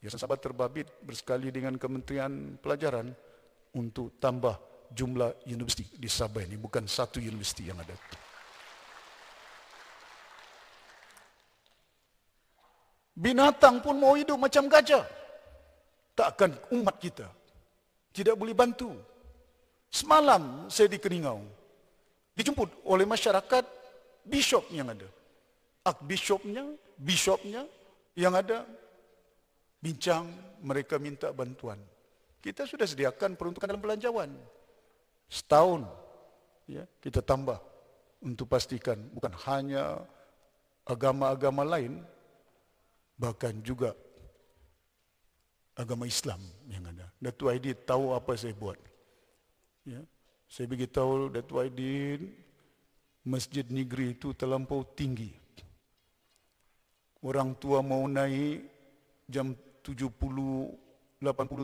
Yayasan Sabah terbabit bersekali dengan Kementerian Pelajaran untuk tambah jumlah universiti di Sabah ini, bukan satu universiti yang ada. Binatang pun mau hidup macam gajah. Takkan umat kita tidak boleh bantu. Semalam saya di Keningau, dijemput oleh masyarakat bishop yang ada. Bishopnya yang ada, bincang, mereka minta bantuan. Kita sudah sediakan peruntukan dalam belanjawan. Setahun ya, kita tambah untuk pastikan bukan hanya agama-agama lain, bahkan juga agama Islam yang ada. Datuk Aidit tahu apa saya buat. Ya, saya beritahu Datuk Aidit, masjid negeri itu terlampau tinggi. Orang tua mau naik jam 70-80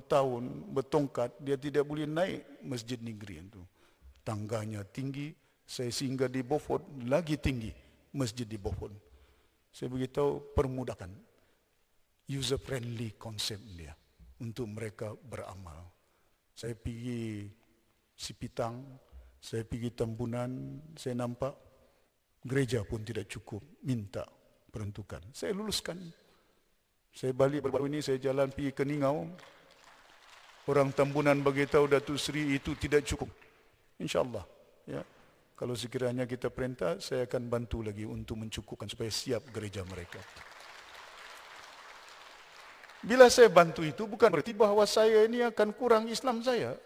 tahun bertongkat, dia tidak boleh naik masjid negeri itu. Tangganya tinggi, saya singgah di Beaufort, lagi tinggi masjid di Beaufort. Saya beritahu permudahkan, user friendly konsep dia untuk mereka beramal. Saya pergi Sipitang, saya pergi Tambunan, saya nampak gereja pun tidak cukup, minta peruntukan. Saya luluskan. Saya balik baru ini, saya jalan pergi ke Ningau. Orang Tambunan beritahu Datuk Seri itu tidak cukup. InsyaAllah. Ya. Kalau sekiranya kita perintah, saya akan bantu lagi untuk mencukupkan supaya siap gereja mereka. Bila saya bantu itu bukan berarti bahawa saya ini akan kurang Islam saya.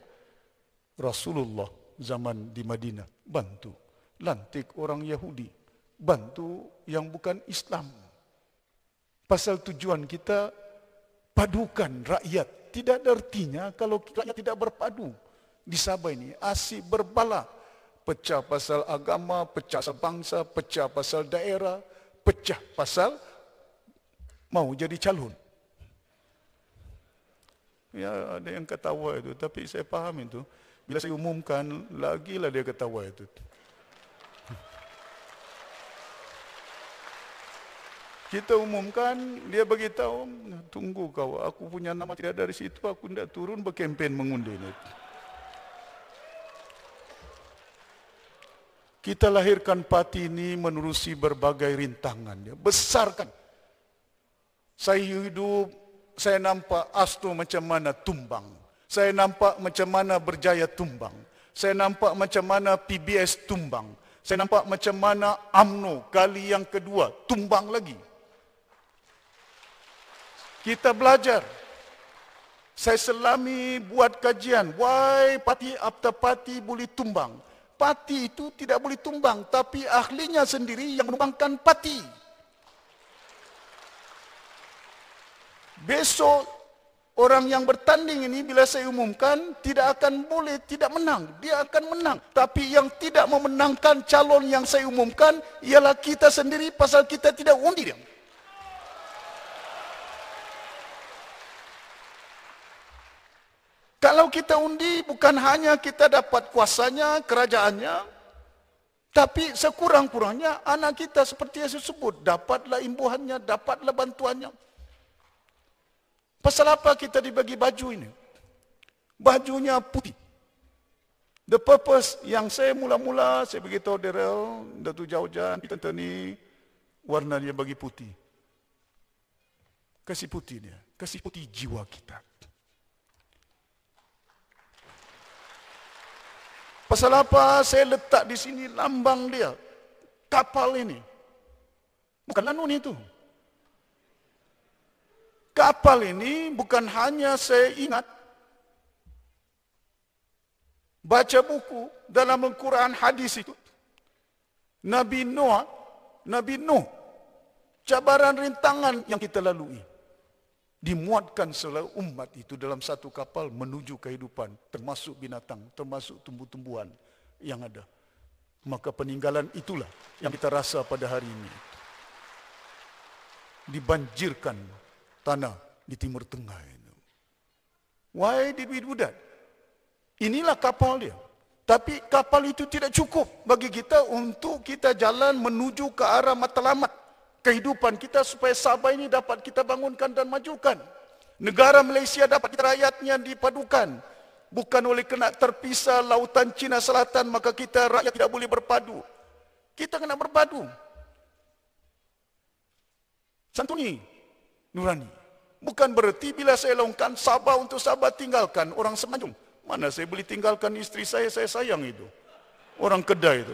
Rasulullah zaman di Madinah bantu. Lantik orang Yahudi. Bantu yang bukan Islam. Pasal tujuan kita padukan rakyat. Tidak ada artinya kalau rakyat tidak berpadu. Di Sabah ini asyik berbala. Pecah pasal agama, pecah pasal bangsa, pecah pasal daerah, pecah pasal mau jadi calon. Ya, ada yang ketawa itu, tapi saya faham itu. Bila saya umumkan, lagilah dia ketawa itu. Kita umumkan, dia beritahu, tunggu kau, aku punya nama tidak dari situ, aku tidak turun berkempen mengundi ini. Kita lahirkan parti ini menerusi berbagai rintangan. Dia besarkan. Saya hidup, saya nampak ASTO macam mana tumbang. Saya nampak macam mana Berjaya tumbang. Saya nampak macam mana PBS tumbang. Saya nampak macam mana UMNO kali yang kedua tumbang lagi. Kita belajar. Saya selami buat kajian. Why parti after parti boleh tumbang? Parti itu tidak boleh tumbang, tapi ahlinya sendiri yang menumbangkan parti. Besok orang yang bertanding ini bila saya umumkan tidak akan boleh tidak menang. Dia akan menang. Tapi yang tidak memenangkan calon yang saya umumkan ialah kita sendiri pasal kita tidak undi dia. Kalau kita undi, bukan hanya kita dapat kuasanya, kerajaannya, tapi sekurang-kurangnya anak kita seperti yang saya sebut, dapatlah imbuhannya, dapatlah bantuannya. Pasal apa kita dibagi baju ini? Bajunya putih. The purpose yang saya mula-mula, saya beritahu Daryl, Datuk Jaujan, kita ni warna dia bagi putih. Kasih putih dia, kasih putih jiwa kita. Pasal apa saya letak di sini lambang dia? Kapal ini. Bukan lanun itu. Kapal ini bukan hanya saya ingat. Baca buku dalam Al-Quran hadis itu. Nabi Nuh. Cabaran rintangan yang kita lalui. Dimuatkan seluruh umat itu dalam satu kapal menuju kehidupan, termasuk binatang, termasuk tumbuh-tumbuhan yang ada. Maka peninggalan itulah yang kita rasa pada hari ini. Dibanjirkan tanah di Timur Tengah itu. Why did we do that? Inilah kapal dia. Tapi kapal itu tidak cukup bagi kita untuk kita jalan menuju ke arah matlamat kehidupan kita supaya Sabah ini dapat kita bangunkan dan majukan. Negara Malaysia dapat kita rakyatnya dipadukan. Bukan oleh kena terpisah lautan Cina Selatan maka kita rakyat tidak boleh berpadu. Kita kena berpadu. Santuni, nurani. Bukan berarti bila saya laungkan Sabah untuk Sabah tinggalkan orang Semenanjung. Mana saya boleh tinggalkan isteri saya sayang itu. Orang Kedah itu.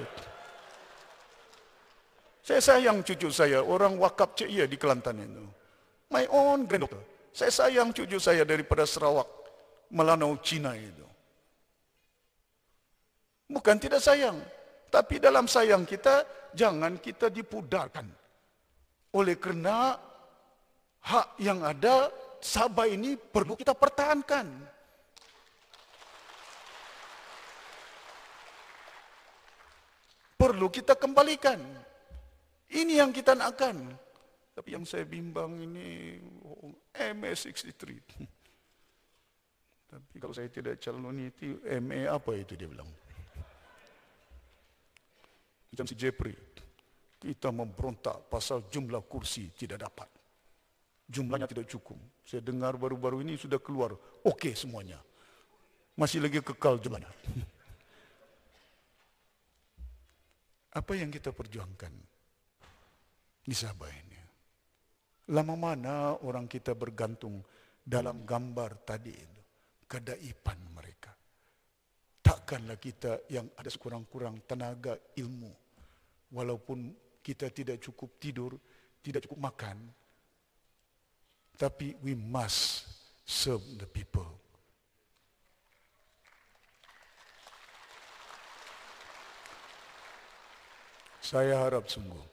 Saya sayang cucu saya, orang wakaf Cik Ia di Kelantan itu. My own granddaughter. Saya sayang cucu saya daripada Sarawak, Melanau, Cina itu. Bukan tidak sayang. Tapi dalam sayang kita, jangan kita dipudarkan. Oleh kerana hak yang ada, Sabah ini perlu kita pertahankan. Perlu kita kembalikan. Ini yang kita nakkan. Tapi yang saya bimbang ini MA63. Tapi kalau saya tidak calon itu MA apa itu dia bilang. Macam si Jeffrey. Kita memberontak pasal jumlah kursi tidak dapat. Jumlahnya tidak cukup. Saya dengar baru-baru ini sudah keluar. Okey semuanya. Masih lagi kekal jumlahnya. Apa yang kita perjuangkan di Sabah ini? Lama mana orang kita bergantung dalam gambar tadi itu, kedaipan mereka. Takkanlah kita yang ada sekurang-kurang tenaga ilmu, walaupun kita tidak cukup tidur, tidak cukup makan, tapi we must serve the people. Saya harap sungguh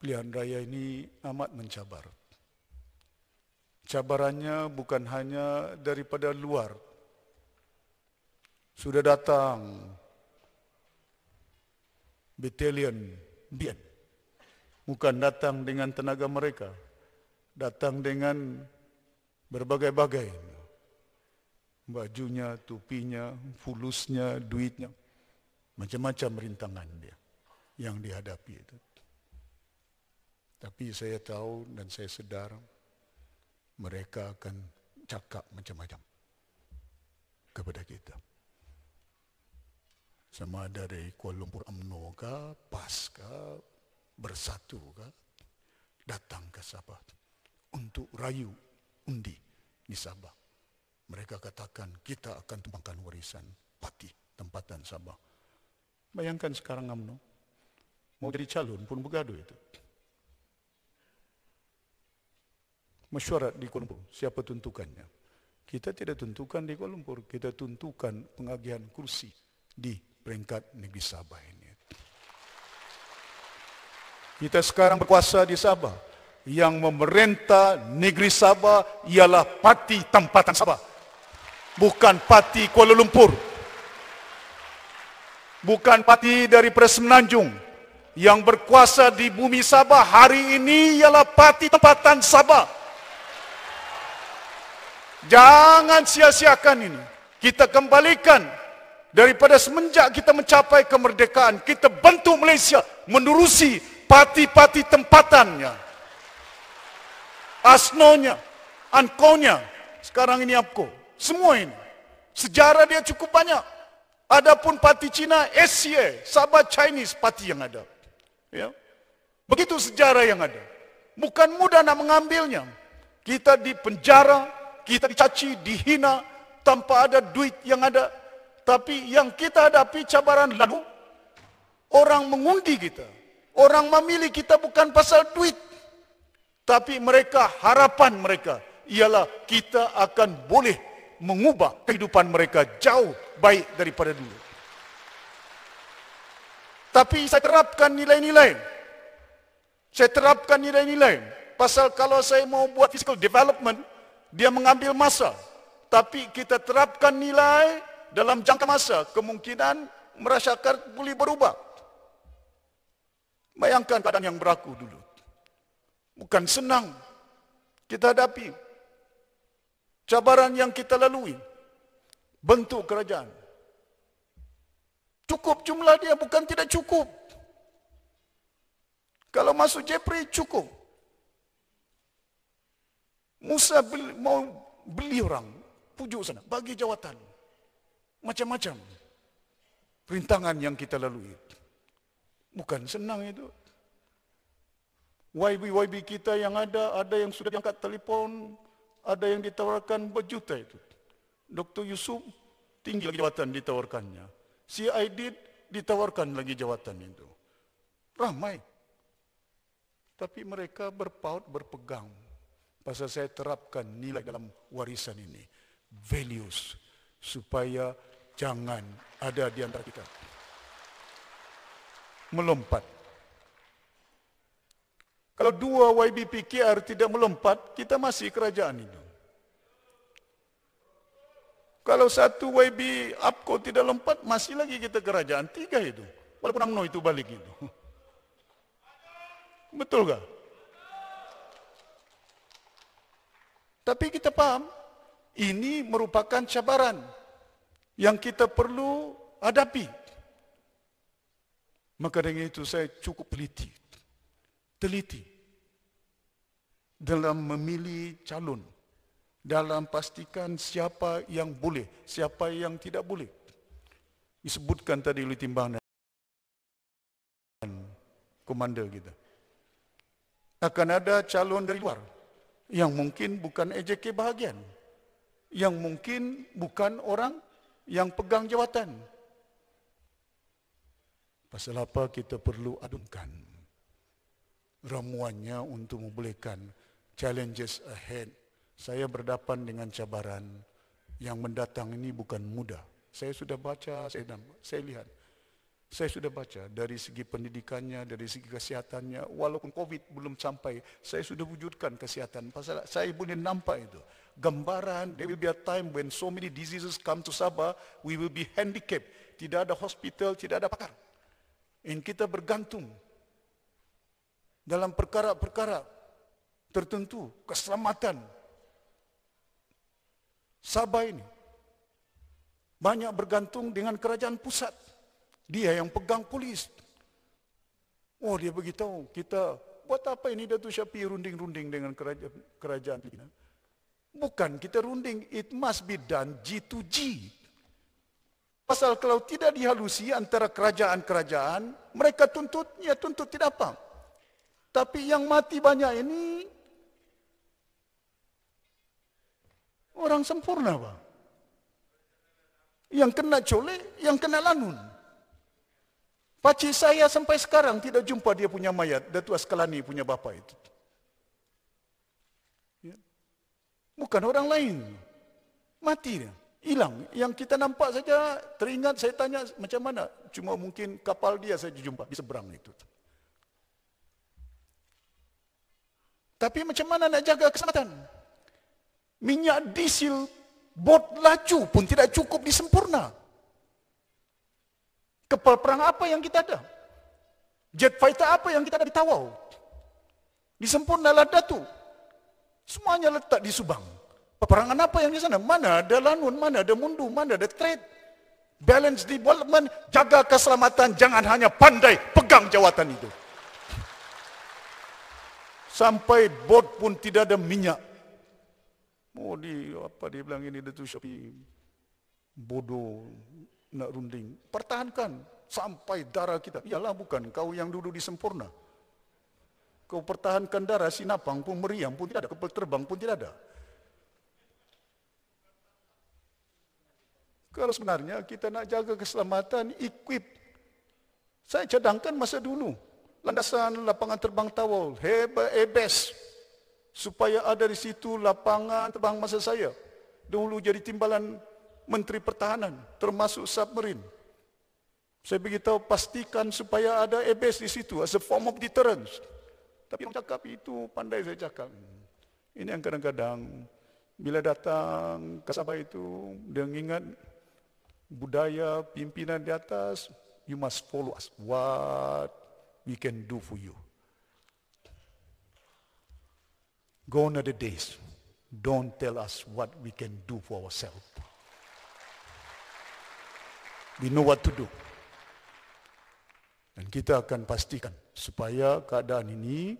pilihan raya ini amat mencabar. Cabarannya bukan hanya daripada luar. Sudah datang batalion BN. Bukan datang dengan tenaga mereka. Datang dengan berbagai-bagai. Bajunya, tupinya, fulusnya, duitnya. Macam-macam rintangan dia yang dihadapi itu. Tapi saya tahu dan saya sedar mereka akan cakap macam-macam kepada kita. Sama ada dari Kuala Lumpur UMNO ke, PAS ke, Bersatu ke, datang ke Sabah untuk rayu undi di Sabah. Mereka katakan kita akan tumbangkan warisan parti tempatan Sabah. Bayangkan sekarang UMNO mau jadi calon pun bergaduh itu. Mesyuarat di Kuala Lumpur, siapa tentukannya? Kita tidak tentukan di Kuala Lumpur, kita tentukan pengagihan kursi di peringkat negeri Sabah ini. Kita sekarang berkuasa di Sabah. Yang memerintah negeri Sabah ialah parti tempatan Sabah. Bukan parti Kuala Lumpur. Bukan parti daripada Semenanjung. Yang berkuasa di bumi Sabah hari ini ialah parti tempatan Sabah. Jangan sia-siakan ini. Kita kembalikan daripada semenjak kita mencapai kemerdekaan, kita bentuk Malaysia menerusi parti-parti tempatannya. ASNO-nya, ANKO-nya, sekarang ini APKO. Semua ini. Sejarah dia cukup banyak. Adapun parti Cina, SCA, Sabah Chinese parti yang ada. Ya. Begitu sejarah yang ada. Bukan mudah nak mengambilnya. Kita dipenjara, kita dicaci, dihina, tanpa ada duit yang ada. Tapi yang kita hadapi cabaran lalu, orang mengundi kita. Orang memilih kita bukan pasal duit. Tapi mereka, harapan mereka, ialah kita akan boleh mengubah kehidupan mereka jauh baik daripada dulu. Tapi saya terapkan nilai-nilai. Saya terapkan nilai-nilai. Pasal kalau saya mau buat physical development, dia mengambil masa. Tapi kita terapkan nilai dalam jangka masa, kemungkinan masyarakat boleh berubah. Bayangkan keadaan yang berlaku dulu. Bukan senang kita hadapi. Cabaran yang kita lalui. Bentuk kerajaan. Cukup jumlah dia, bukan tidak cukup. Kalau masuk Jepri, cukup. Musa mau beli orang, pujuk sana, bagi jawatan. Macam-macam. Rintangan yang kita lalui. Bukan senang itu. YB kita yang ada yang sudah diangkat telefon, ada yang ditawarkan berjuta itu. Dr. Yusuf tinggi lagi jawatan ditawarkannya. Si Aidit ditawarkan lagi jawatan itu. Ramai. Tapi mereka berpaut, berpegang. Pasal saya terapkan nilai dalam warisan ini. Values. Supaya jangan ada di antara kita melompat. Kalau dua YBPKR tidak melompat, kita masih kerajaan itu. Kalau satu YB APKO tidak lompat, masih lagi kita kerajaan. Tiga itu. Walaupun UMNO itu balik itu. Betul tak? Tapi kita paham, ini merupakan cabaran yang kita perlu hadapi. Maka dengan itu saya cukup teliti dalam memilih calon, dalam pastikan siapa yang boleh, siapa yang tidak boleh. Disebutkan tadi oleh timbangan komander kita. Akan ada calon dari luar yang mungkin bukan EJK bahagian, yang mungkin bukan orang yang pegang jawatan. Pasal apa kita perlu adunkan ramuannya untuk membolehkan challenges ahead. Saya berhadapan dengan cabaran yang mendatang ini bukan mudah. Saya sudah baca, saya lihat. Saya sudah baca dari segi pendidikannya, dari segi kesehatannya. Walaupun COVID belum sampai, saya sudah wujudkan kesihatan. Pasal saya boleh nampak itu. Gambaran, there will be a time when so many diseases come to Sabah, we will be handicapped. Tidak ada hospital, tidak ada pakar. Dan kita bergantung dalam perkara-perkara tertentu, keselamatan. Sabah ini banyak bergantung dengan kerajaan pusat. Dia yang pegang polis. Oh, dia beritahu kita buat apa ini Datuk Syafie runding-runding dengan kerajaan Filipina? Bukan kita runding, it must be done G to G. Pasal kalau tidak dihalusi antara kerajaan-kerajaan, mereka tuntut, ya tuntut tidak apa. Tapi yang mati banyak ini, orang sempurna, Pak. Yang kena colek, yang kena lanun. Pakcik saya sampai sekarang tidak jumpa dia punya mayat, Datuk Askalani punya bapa itu. Ya. Bukan orang lain. Mati dia, hilang. Yang kita nampak saja, teringat saya tanya macam mana. Cuma mungkin kapal dia saya jumpa di seberang itu. Tapi macam mana nak jaga keselamatan? Minyak diesel, bot laju pun tidak cukup disempurna. Kapal perang apa yang kita ada? Jet fighter apa yang kita ada di Tawau? Disempurnalah Datuk. Semuanya letak di Subang. Peperangan apa yang di sana? Mana ada lanun, mana ada mundu, mana ada trade. Balance development, jaga keselamatan, jangan hanya pandai pegang jawatan itu. Sampai bot pun tidak ada minyak. Oh apa dia bilang ini Datuk Syafie bodoh nak runding. Pertahankan sampai darah kita. Iyalah bukan kau yang duduk di Sempurna. Kau pertahankan darah Sinapang pun meriam pun tidak ada, kapal terbang pun tidak ada. Kalau sebenarnya kita nak jaga keselamatan, equip. Saya cadangkan masa dulu. Landasan lapangan terbang Tawau, Airbus, supaya ada di situ lapangan terbang masa saya. Dahulu jadi timbalan Menteri Pertahanan, termasuk submarine. Saya beritahu pastikan supaya ada Airbus di situ, as a form of deterrence. Tapi yang cakap itu, pandai saya cakap. Ini yang kadang-kadang, bila datang ke Sabah itu, dia ingat budaya pimpinan di atas, you must follow us. What we can do for you. Gone are the days. Don't tell us what we can do for ourselves. We know what to do. Dan kita akan pastikan supaya keadaan ini,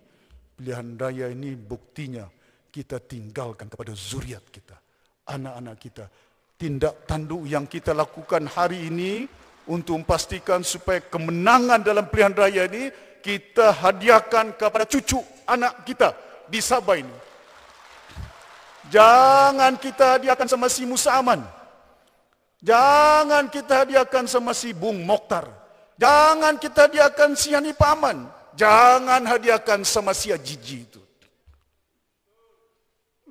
pilihan raya ini buktinya kita tinggalkan kepada zuriat kita, anak-anak kita. Tindak tanduk yang kita lakukan hari ini untuk memastikan supaya kemenangan dalam pilihan raya ini kita hadiahkan kepada cucu anak kita di Sabah ini. Jangan kita hadiahkan sama si Musa Aman. Jangan kita hadiahkan sama si Bung Mokhtar. Jangan kita hadiahkan si Hanifah Aman. Jangan hadiahkan sama si Ajiji itu.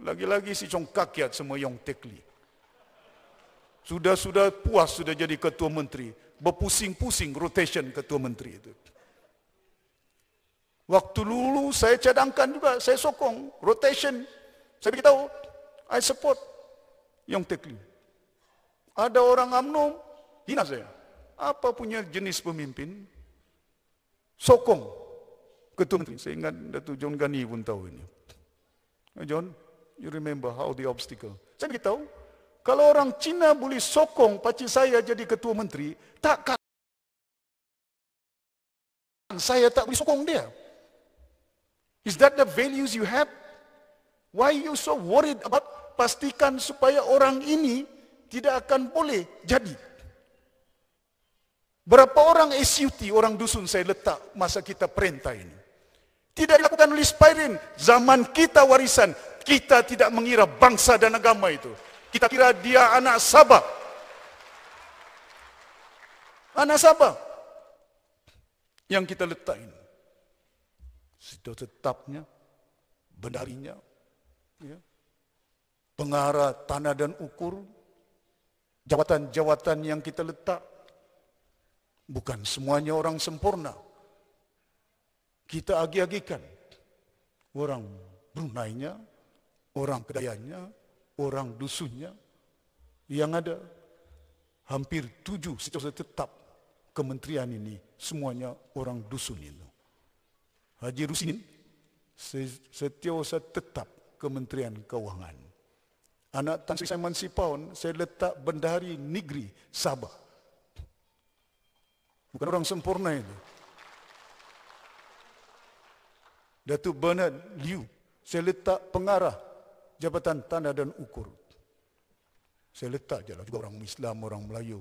Lagi-lagi si Chong Kakiat sama Yong Tekli. Sudah puas sudah jadi ketua menteri. Berpusing-pusing rotation ketua menteri itu. Waktu dulu saya cadangkan juga, saya sokong rotation. Saya beritahu, I support Yong Tekli. Ada orang UMNO hina saya. Apa punya jenis pemimpin? Sokong ketua menteri. Saya ingat Datuk John Gani pun tahu ini. John, you remember how the obstacle. Saya beritahu, kalau orang Cina boleh sokong pakcik saya jadi ketua menteri, takkan saya tak boleh sokong dia. Is that the values you have? Why you so worried about pastikan supaya orang ini tidak akan boleh jadi? Berapa orang SUT, orang dusun saya letak masa kita perintah ini? Tidak dilakukan oleh Spairin. Zaman kita warisan, kita tidak mengira bangsa dan agama itu. Kita kira dia anak Sabah. Anak Sabah. Yang kita letak ini. Sudah tetapnya, bendarinya, ya. Pengarah tanah dan ukur, jawatan-jawatan yang kita letak, bukan semuanya orang sempurna. Kita agi-agikan. Orang Bruneinya, orang Kedayanya, orang dusunnya, yang ada hampir 7 secara tetap kementerian ini, semuanya orang dusun itu. Haji Rusin, setiausaha tetap Kementerian Keuangan. Anak Tan Sri Saiman Sipaun, saya letak Bendahari Negeri Sabah. Bukan orang sempurna itu. Datuk Bernard Liu, saya letak pengarah Jabatan Tanah dan Ukur. Saya letak je lah, juga orang Islam, orang Melayu.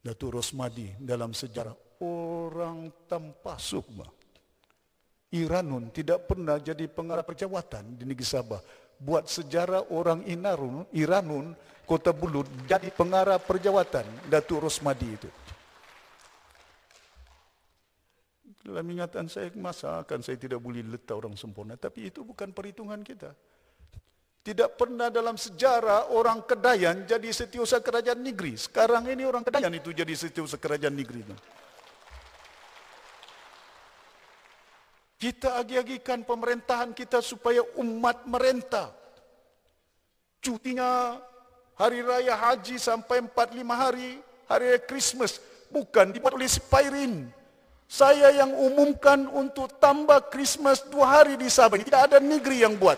Datuk Rosmadi dalam sejarah, orang tanpa sukma. Iranun tidak pernah jadi pengarah perjawatan di negeri Sabah. Buat sejarah orang Iranun, Kota Bulut, jadi pengarah perjawatan Datuk Rosmadi itu. Dalam ingatan saya, masa akan saya tidak boleh letak orang sempurna. Tapi itu bukan perhitungan kita. Tidak pernah dalam sejarah orang Kedayan jadi setiausaha kerajaan negeri. Sekarang ini orang Kedayan itu jadi setiausaha kerajaan negeri. Kita agi-agikan pemerintahan kita supaya umat merentah. Cutinya hari raya haji sampai 45 hari, hari raya Christmas, bukan dibuat oleh Spirin. Saya yang umumkan untuk tambah Christmas 2 hari di Sabah. Tidak ada negeri yang buat.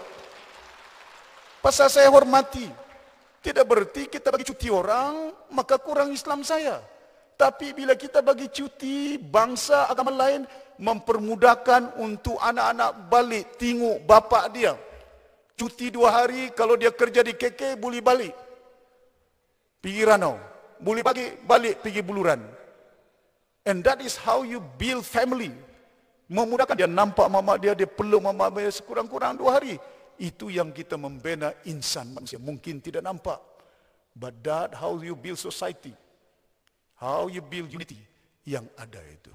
Pasal saya hormati. Tidak berarti kita bagi cuti orang, maka kurang Islam saya. Tapi bila kita bagi cuti bangsa agama lain, mempermudahkan untuk anak-anak balik tengok bapa dia. Cuti 2 hari, kalau dia kerja di KK, boleh balik. Pergi Ranau. Boleh balik pergi Buluran. And that is how you build family. Memudahkan dia nampak mama dia, dia peluk mama dia sekurang-kurang 2 hari. Itu yang kita membina insan manusia. Mungkin tidak nampak. But that how you build society. How you build unity yang ada itu.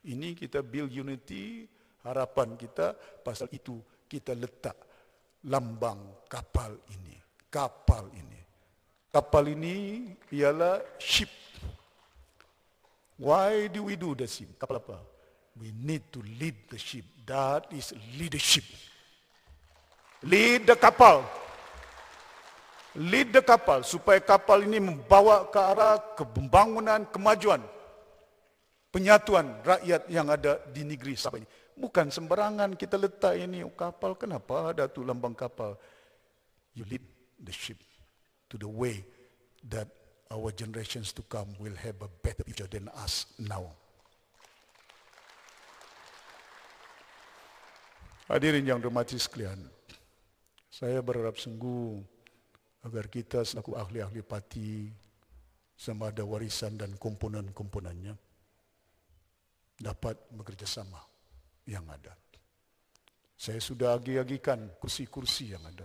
Ini kita build unity, harapan kita, pasal itu kita letak lambang kapal ini. Kapal ini. Kapal ini ialah ship. Why do we do the ship? Kapal apa? We need to lead the ship. That is leadership. Lead the kapal. Lead the kapal supaya kapal ini membawa ke arah pembangunan, kemajuan, penyatuan rakyat yang ada di negeri Sabah ini. Bukan sembarangan kita letak ini kapal. Kenapa ada tu lambang kapal? You lead the ship to the way that our generations to come will have a better future than us now. Hadirin yang dirahmati sekalian, saya berharap sungguh agar kita selaku ahli-ahli parti sama ada warisan dan komponen-komponennya dapat bekerjasama yang ada. Saya sudah agi-agikan kursi-kursi yang ada.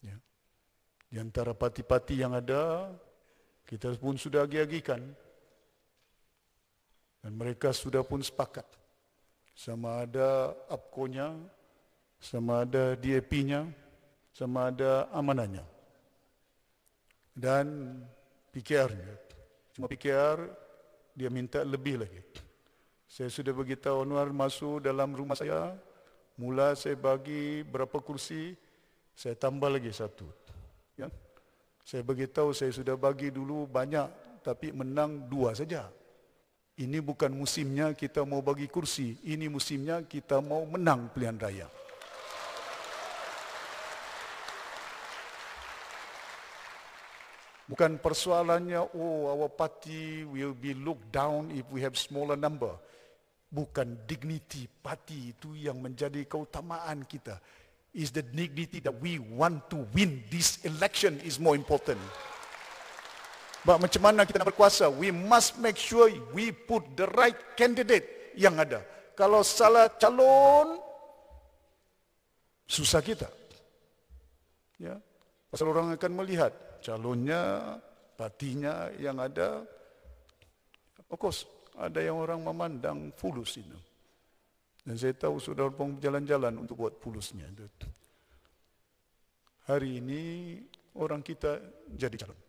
Ya. Di antara parti-parti yang ada, kita pun sudah agi-agikan. Dan mereka sudah pun sepakat. Sama ada APCO-nya, sama ada DAP-nya, sama ada amanahnya. Dan PKR-nya. Cuma PKR, dia minta lebih lagi. Saya sudah beritahu Anwar masuk dalam rumah saya. Mula saya bagi berapa kursi, saya tambah lagi 1. Ya. Saya beritahu saya sudah bagi dulu banyak, tapi menang 2 saja. Ini bukan musimnya kita mau bagi kursi, ini musimnya kita mau menang pilihan raya. Bukan persoalannya, our party will be looked down if we have smaller number. Bukan dignity parti itu yang menjadi keutamaan kita. Is the dignity that we want to win this election is more important. Macam mana kita nak berkuasa? We must make sure we put the right candidate yang ada. Kalau salah calon, susah kita. Ya, pasal orang akan melihat calonnya, partinya yang ada. Of course, ada yang orang memandang fulus itu. Dan saya tahu saudara pun berjalan-jalan untuk buat pulusnya. Hari ini orang kita jadi calon.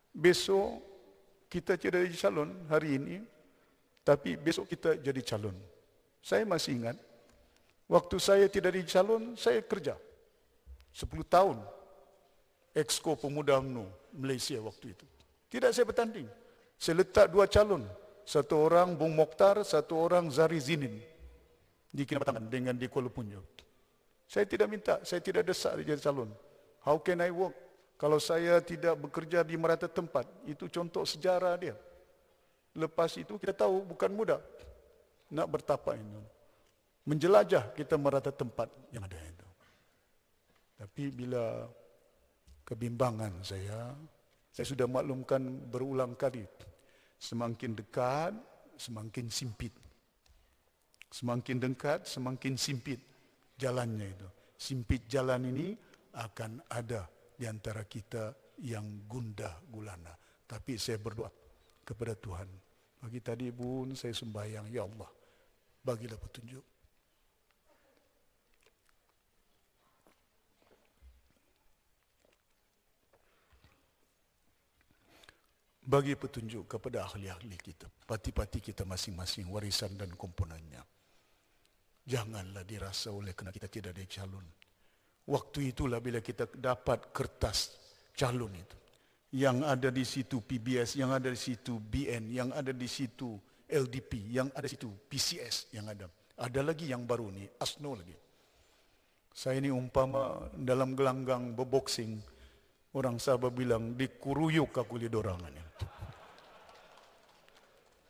Besok kita tidak jadi calon hari ini, tapi besok kita jadi calon. Saya masih ingat, waktu saya tidak jadi calon, saya kerja 10 tahun. Exco Pemuda UMNO Malaysia waktu itu. Tidak saya bertanding. Saya letak 2 calon. Satu orang Bung Mokhtar, satu orang Zari Zinin. Di Kinabatangan dengan di Kuala Lumpur. Saya tidak minta, saya tidak desak dia jadi calon. How can I work? Kalau saya tidak bekerja di merata tempat, itu contoh sejarah dia. Lepas itu kita tahu bukan mudah. nak bertapak itu. Menjelajah kita merata tempat yang ada itu. Tapi bila kebimbangan saya sudah maklumkan berulang kali, semakin dekat, semakin sempit. Semakin dekat, semakin sempit jalannya itu. Sempit jalan ini akan ada di antara kita yang gundah gulana. Tapi saya berdoa kepada Tuhan. Pagi tadi pun saya sembahyang, ya Allah, bagilah petunjuk. Bagi petunjuk kepada ahli-ahli kita, parti-parti kita masing-masing, warisan dan komponennya. Janganlah dirasa oleh kerana kita tidak ada calon. Waktu itulah bila kita dapat kertas calon itu. Yang ada di situ PBS, yang ada di situ BN, yang ada di situ LDP, yang ada di situ PCS yang ada. Ada lagi yang baru ni, ASNO lagi. Saya ini umpama dalam gelanggang berboxing, orang Sabah bilang, dikuruyuk aku lihat orang ini.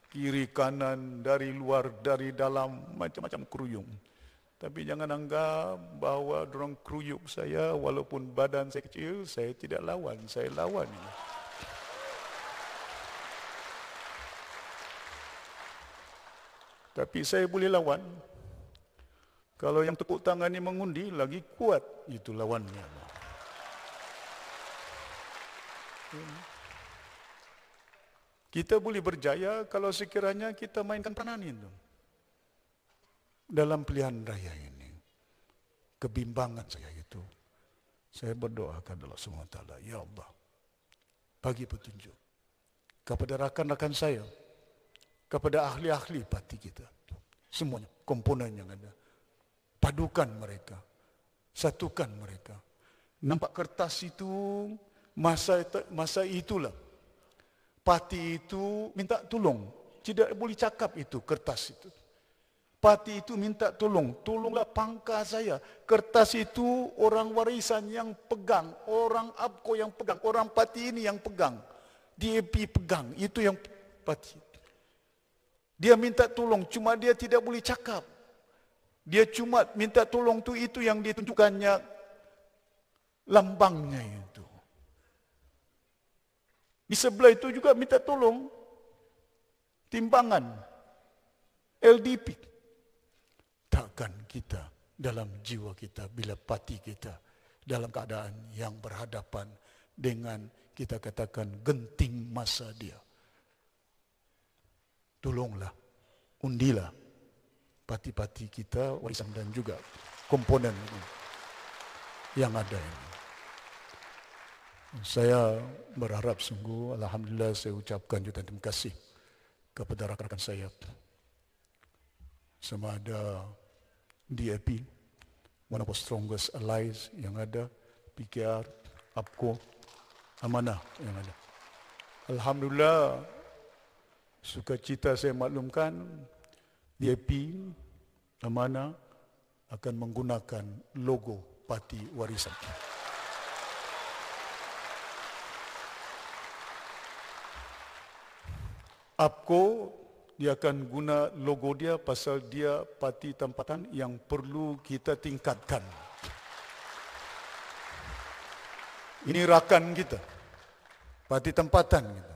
Kiri kanan, dari luar, dari dalam, macam-macam keruyung. Tapi jangan anggap bahawa dorang keruyuk saya, walaupun badan saya kecil, saya tidak lawan, saya lawan ini. Tapi saya boleh lawan. Kalau yang tepuk tangan ini mengundi, lagi kuat itu lawannya. Kita boleh berjaya kalau sekiranya kita mainkan peranan itu. Dalam pilihan raya ini, kebimbangan saya itu, saya berdoa kepada Allah SWT, ya Allah, bagi petunjuk kepada rakan-rakan saya, kepada ahli-ahli parti kita, semuanya, komponen yang ada, padukan mereka, satukan mereka. Nampak kertas itu, masa itulah, parti itu minta tolong. Tidak boleh cakap itu, kertas itu. Parti itu minta tolong. Tolonglah pangkal saya. Kertas itu orang warisan yang pegang. Orang ABKO yang pegang. Orang parti ini yang pegang. DAP pegang. Itu yang parti. Dia minta tolong. Cuma dia tidak boleh cakap. Dia cuma minta tolong tu, itu yang ditunjukkannya lambangnya itu. Di sebelah itu juga minta tolong timbangan LDP. Takkan kita dalam jiwa kita bila parti kita dalam keadaan yang berhadapan dengan kita katakan genting masa dia. Tolonglah, undilah parti-parti kita, warisan dan juga komponen yang ada ini. Saya berharap sungguh, alhamdulillah saya ucapkan jutaan terima kasih kepada rakan-rakan saya. Sama ada DAP, one of the strongest allies yang ada, PKR, ABKO, Amanah yang ada. Alhamdulillah, sukacita saya maklumkan, DAP, Amanah akan menggunakan logo parti warisan. ABKO, dia akan guna logo dia pasal dia parti tempatan yang perlu kita tingkatkan. Ini rakan kita, parti tempatan kita,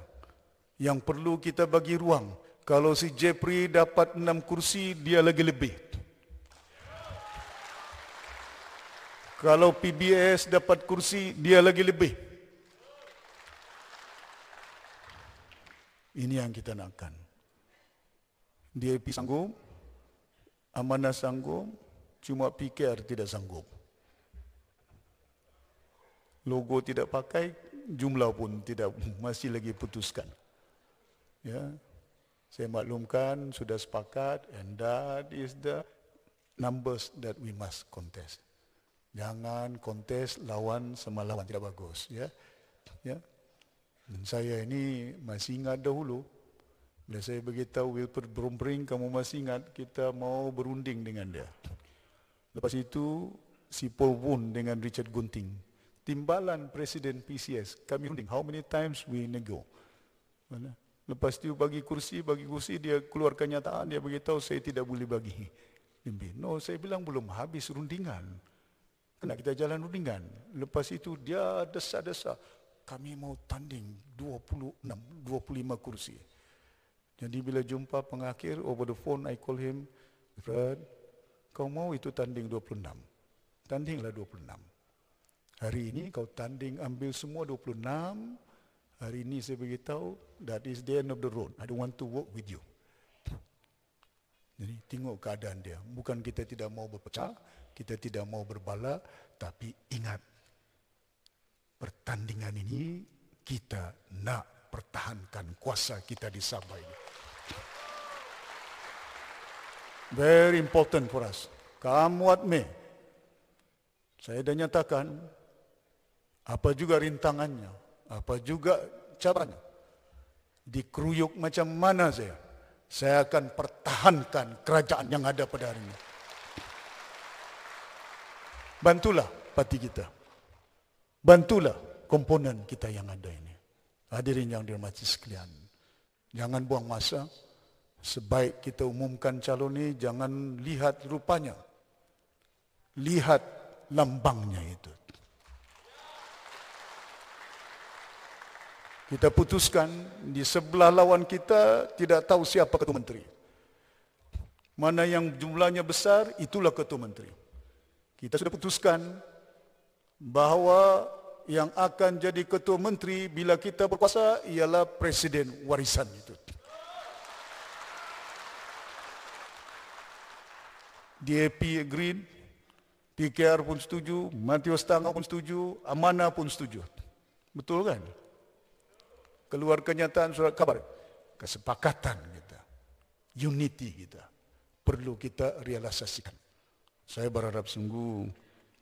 yang perlu kita bagi ruang. Kalau si Jepri dapat 6 kursi, dia lagi lebih. Kalau PBS dapat kursi, dia lagi lebih. Ini yang kita nakkan. DAP sanggup, Amanah sanggup, cuma PKR tidak sanggup. Logo tidak pakai, jumlah pun tidak, masih lagi putuskan. Ya, saya maklumkan, sudah sepakat, and that is the numbers that we must contest. Jangan kontes lawan sama lawan, tidak bagus. Ya, ya. Dan saya ini masih ingat dahulu, bila saya beritahu Wilfred Brombrink, kamu masih ingat kita mau berunding dengan dia. Lepas itu, si Paul Woon dengan Richard Gunting. Timbalan Presiden PCS, kami runding. How many times we nego? Lepas itu bagi kursi, dia keluarkan nyataan, dia beritahu saya tidak boleh bagi lebih. No, saya bilang belum habis rundingan. Kena kita jalan rundingan. Lepas itu dia desa-desa, kami mau tanding 25 kursi. Jadi bila jumpa pengakhir, over the phone I call him, Fred, kau mau itu tanding 26. Tandinglah 26. Hari ini kau tanding ambil semua 26. Hari ini saya beritahu, that is the end of the road. I don't want to work with you. Jadi tengok keadaan dia. Bukan kita tidak mau berpecah, kita tidak mau berbala, tapi ingat, pertandingan ini kita nak pertahankan kuasa kita di Sabah ini. Very important for us. Come what may. Saya dah nyatakan, apa juga rintangannya, apa juga caranya, dikeruyuk macam mana saya akan pertahankan kerajaan yang ada pada hari ini. Bantulah parti kita. Bantulah komponen kita yang ada ini. Hadirin yang dirahmati sekalian, jangan buang masa. Sebaik kita umumkan calon ini, jangan lihat rupanya, lihat lambangnya itu. Kita putuskan di sebelah lawan kita tidak tahu siapa ketua menteri. Mana yang jumlahnya besar, itulah ketua menteri. Kita sudah putuskan bahawa yang akan jadi ketua menteri bila kita berkuasa ialah presiden warisan itu. DAP agreed, PKR pun setuju, Matius Tangga pun setuju, Amanah pun setuju. Betul kan? Keluar kenyataan surat khabar, kesepakatan kita, unity kita, perlu kita realisasikan. Saya berharap sungguh,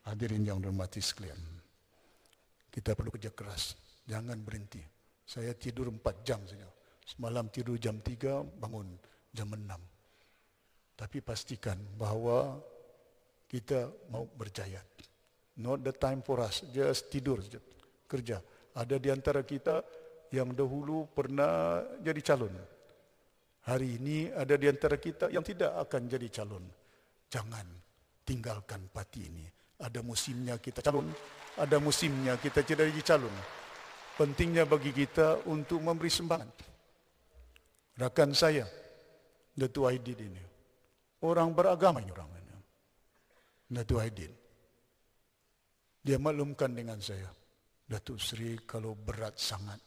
hadirin yang dirahmati sekalian, kita perlu kerja keras, jangan berhenti. Saya tidur 4 jam saja, semalam tidur jam 3, bangun jam 6. Tapi pastikan bahawa kita mau berjaya. Not the time for us, just tidur saja, kerja. Ada di antara kita yang dahulu pernah jadi calon. Hari ini ada di antara kita yang tidak akan jadi calon. Jangan tinggalkan parti ini. Ada musimnya kita calon, ada musimnya kita tidak jadi calon. Pentingnya bagi kita untuk memberi sumbangan. Rakan saya, Datuk Aidin ini, orang beragama ini orang ini. Datuk Aidin, dia maklumkan dengan saya, Datuk Seri, kalau berat sangat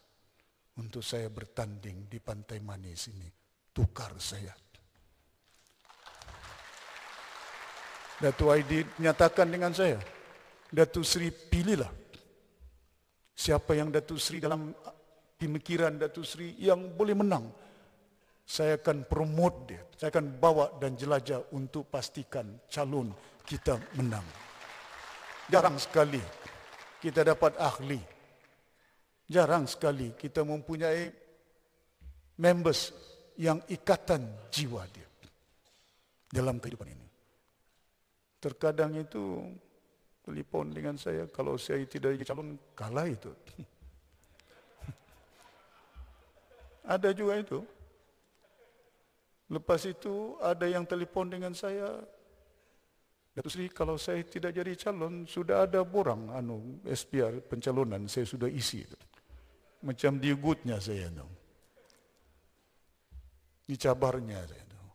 untuk saya bertanding di Pantai Manis ini, tukar saya. Datuk Aidin nyatakan dengan saya, Datuk Seri pilihlah siapa yang Datuk Seri dalam pemikiran Datuk Seri yang boleh menang. Saya akan promote dia, saya akan bawa dan jelajah untuk pastikan calon kita menang. Jarang sekali kita dapat ahli. Jarang sekali kita mempunyai members yang ikatan jiwa dia dalam kehidupan ini. Terkadang itu telefon dengan saya, kalau saya tidak jadi calon, kalah itu. Ada juga itu. Lepas itu ada yang telefon dengan saya, Datuk Seri, kalau saya tidak jadi calon, sudah ada borang SPR pencalonan, saya sudah isi. Macam diugutnya saya tahu. Dicabarnya saya tahu.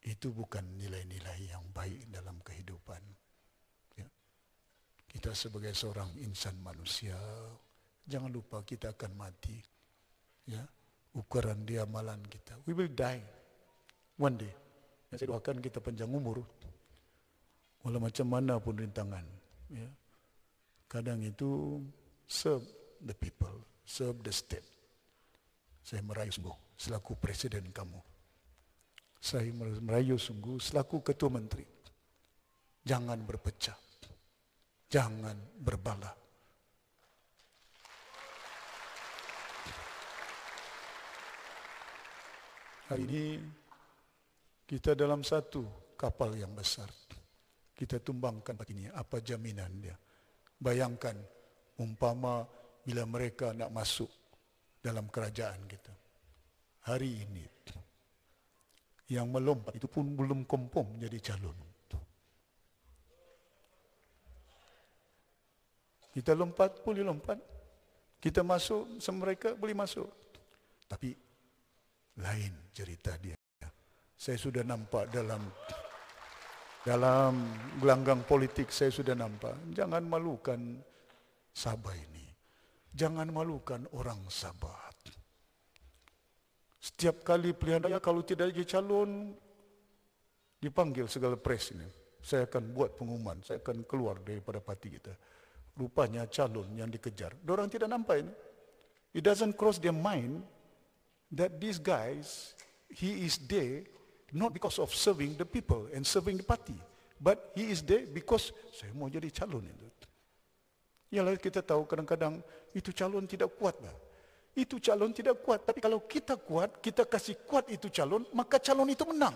Itu bukan nilai-nilai yang baik dalam kehidupan. Ya. Kita sebagai seorang insan manusia, jangan lupa kita akan mati. Ya. Ukuran dia amalan kita. We will die one day. Saya doakan kita panjang umur. Walau macam mana pun rintangan. Ya. Kadang itu serve the people, serve the state. Saya merayu sungguh selaku presiden kamu. Saya merayu sungguh selaku ketua menteri. Jangan berpecah. Jangan berbala. Hari ini kita dalam satu kapal yang besar. Kita tumbangkan begini, apa jaminan dia? Bayangkan umpama bila mereka nak masuk dalam kerajaan kita. hari ini yang melompat itu pun belum confirm jadi calon. Kita lompat, boleh lompat. Kita masuk, mereka boleh masuk. Tapi lain cerita dia. Saya sudah nampak dalam gelanggang politik, saya sudah nampak. Jangan malukan Sabah ini. Jangan malukan orang Sabah. Setiap kali pilihan raya, kalau tidak jadi calon, dipanggil segala pres ini. Saya akan buat pengumuman, saya akan keluar daripada parti kita. Rupanya calon yang dikejar. Diorang tidak nampak ini. It doesn't cross their mind that these guys, he is there not because of serving the people and serving the party, but he is there because saya mau jadi calon itu. Yalah, kita tahu kadang-kadang itu calon tidak kuat lah. Itu calon tidak kuat, tapi kalau kita kuat, kita kasih kuat itu calon, maka calon itu menang.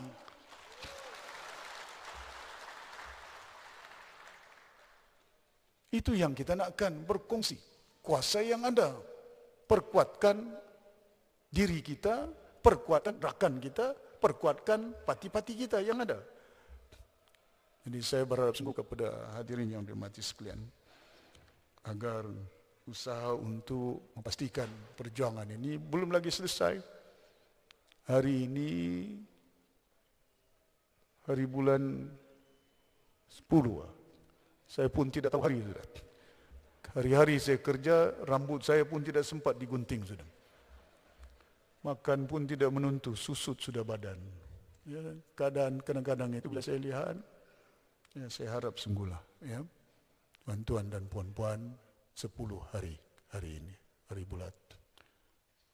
Itu yang kita nakkan, berkongsi kuasa yang ada, perkuatkan diri kita, perkuatkan rakan kita, perkuatkan parti-parti kita yang ada. Jadi saya berharap sungguh kepada hadirin yang dirahmati sekalian, agar usaha untuk memastikan perjuangan ini belum lagi selesai. Hari ini, hari bulan 10, saya pun tidak tahu hari sudah. Hari-hari saya kerja, rambut saya pun tidak sempat digunting sudah. Makan pun tidak menentu, susut sudah badan. Ya, keadaan kadang-kadang itu bila saya lihat, ya, saya harap sungguhlah, ya, tuan-tuan dan puan-puan, 10 hari ini, hari bulat.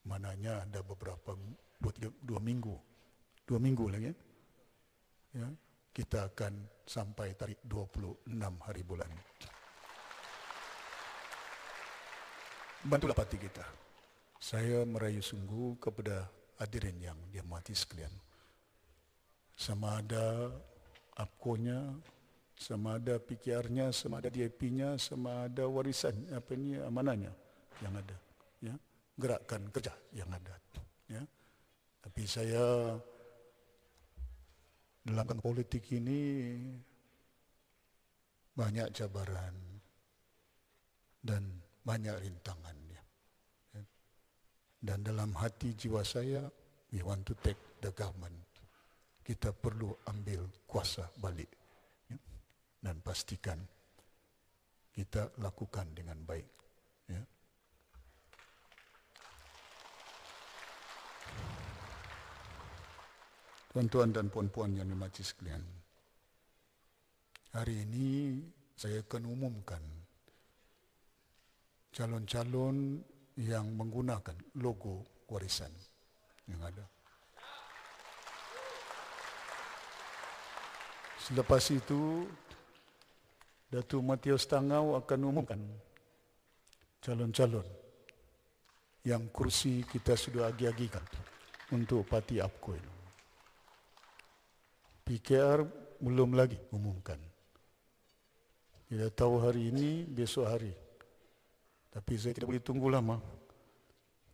Mananya ada beberapa, 2 minggu lagi. Ya, kita akan sampai tarik 26 hari bulan. Bantulah parti kita. Saya merayu sungguh kepada hadirin yang dirahmati sekalian. Sama ada APKO-nya, sama ada PKR-nya, sama ada DIP-nya, sama ada warisan amanahnya yang ada, ya, gerakan kerja yang ada, ya. Tapi saya dalam politik ini banyak cabaran dan banyak rintangannya, ya. Dan dalam hati jiwa saya, we want to take the government. Kita perlu ambil kuasa balik, dan pastikan kita lakukan dengan baik. Ya. Tuan-tuan dan puan-puan yang dirahmati sekalian, hari ini saya akan umumkan calon-calon yang menggunakan logo warisan yang ada. Selepas itu, Datuk Matius Tangau akan umumkan calon-calon yang kursi kita sudah agi-agikan untuk parti APKO ini. PKR belum lagi umumkan. Kita tahu hari ini, besok hari. Tapi saya tidak boleh tunggu lama.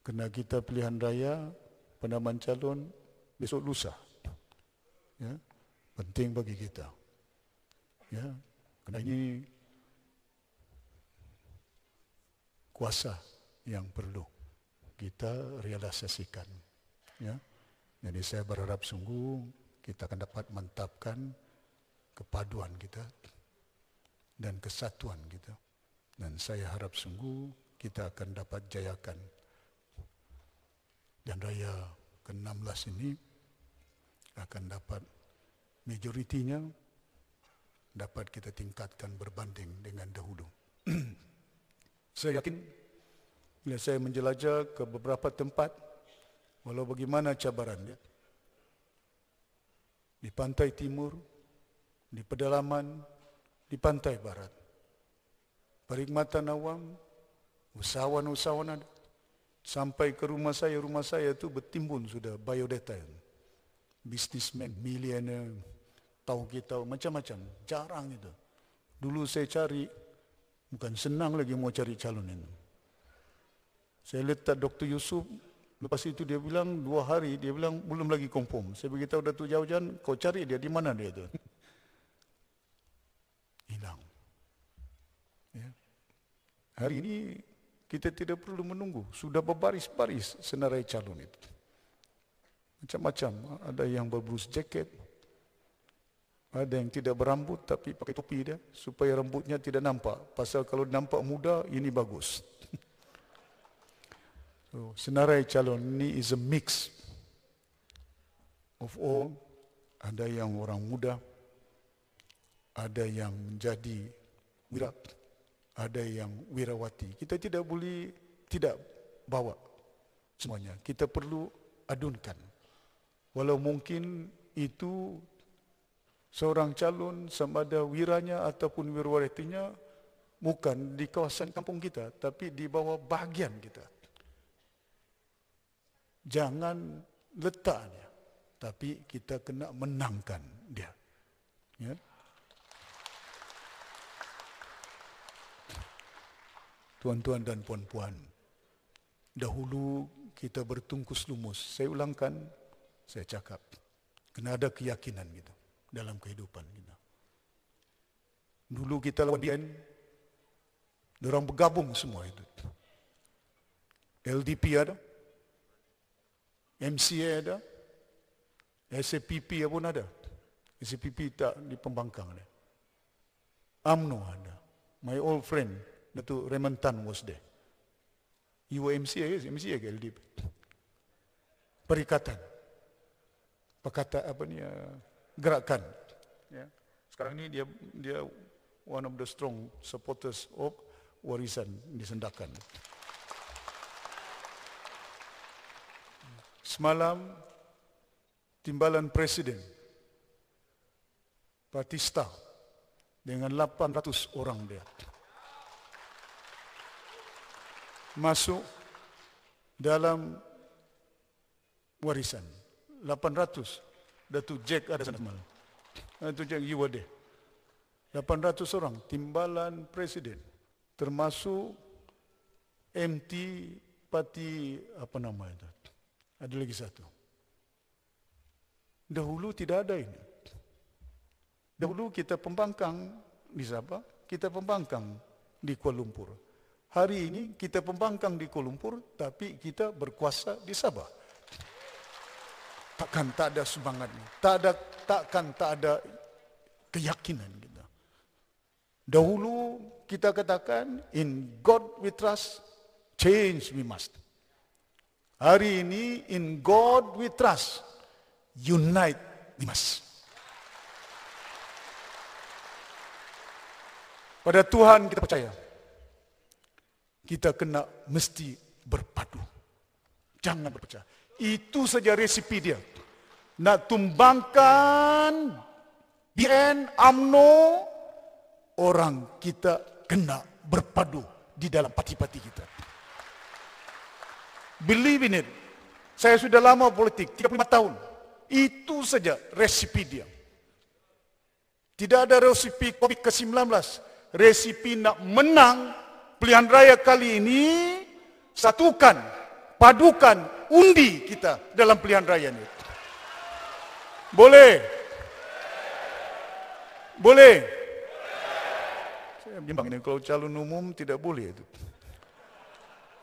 Kerana kita pilihan raya, penamaan calon besok lusa. Ya, penting bagi kita. Ya. Kerana ini kuasa yang perlu kita realisasikan. Ya. Jadi saya berharap sungguh kita akan dapat mantapkan kepaduan kita dan kesatuan kita. Dan saya harap sungguh kita akan dapat jayakan. Dan raya ke-16 ini akan dapat majoritinya dapat kita tingkatkan berbanding dengan dahulu. Saya yakin bila saya menjelajah ke beberapa tempat, walau bagaimana cabarannya, di pantai timur, di pedalaman, di pantai barat, perkhidmatan awam, usahawan-usahawan ada, sampai ke rumah saya itu bertimbun sudah biodata, businessman, millionaire, tahu kita macam-macam, jarang itu. Dulu saya cari, bukan senang lagi mau cari calon ini. Saya letak Dr. Yusuf Lepas itu dia bilang 2 hari, dia bilang belum lagi confirm. Saya beritahu Datuk Jaujan, kau cari dia, di mana dia tu? Hilang. Ya. Hari ini kita tidak perlu menunggu, sudah berbaris-baris senarai calon itu. Macam-macam, ada yang berblus jaket, ada yang tidak berambut tapi pakai topi dia, supaya rambutnya tidak nampak. Pasal kalau nampak muda, ini bagus. So, senarai calon ini is a mix of all. Ada yang orang muda, ada yang menjadi wira, ada yang wirawati. Kita tidak boleh tidak bawa semuanya. Kita perlu adunkan. Walau mungkin itu seorang calon sama ada wiranya ataupun wirawatinya bukan di kawasan kampung kita, tapi di bawah bahagian kita. Jangan letaknya, tapi kita kena menangkan dia. Ya. Tuan-tuan dan puan-puan, dahulu kita bertungkus lumus. Saya ulangkan, saya cakap, kena ada keyakinan gitu dalam kehidupan kita. Dulu kita lawan BN, orang bergabung semua itu. LDP ada, MCA ada, SAPP pun ada. SAPP tak di Pembangkang ada. UMNO ada. My old friend, Datuk Raymond Tan was there. You were MCA, yes? MCA ke LDP? Perikatan. Gerakan. Ya. Sekarang ini dia one of the strong supporters of warisan disendakan. Semalam, timbalan Presiden Batista dengan 800 orang dia masuk dalam warisan. 800. Datuk Jack ada sana semalam. Datuk Jack, you were there. 800 orang, timbalan Presiden. Termasuk MT parti apa nama itu. Ada lagi satu. Dahulu tidak ada ini. Dahulu kita pembangkang di Sabah, kita pembangkang di Kuala Lumpur. Hari ini kita pembangkang di Kuala Lumpur, tapi kita berkuasa di Sabah. Takkan tak ada semangatnya. Takkan tak ada keyakinan kita. Dahulu kita katakan, in God we trust, change we must. Hari ini, in God we trust, unite we must. Pada Tuhan kita percaya. Kita kena mesti berpadu. Jangan berpecah. Itu saja resipi dia. Nak tumbangkan BN, UMNO, orang kita kena berpadu di dalam parti-parti kita. Believe in it. Saya sudah lama politik, 35 tahun. Itu saja resipi dia. Tidak ada resipi COVID ke-19. Resipi nak menang pilihan raya kali ini, satukan, padukan, undi kita dalam pilihan raya ini. Boleh? Boleh? Saya bimbang ini kalau calon umum tidak boleh itu.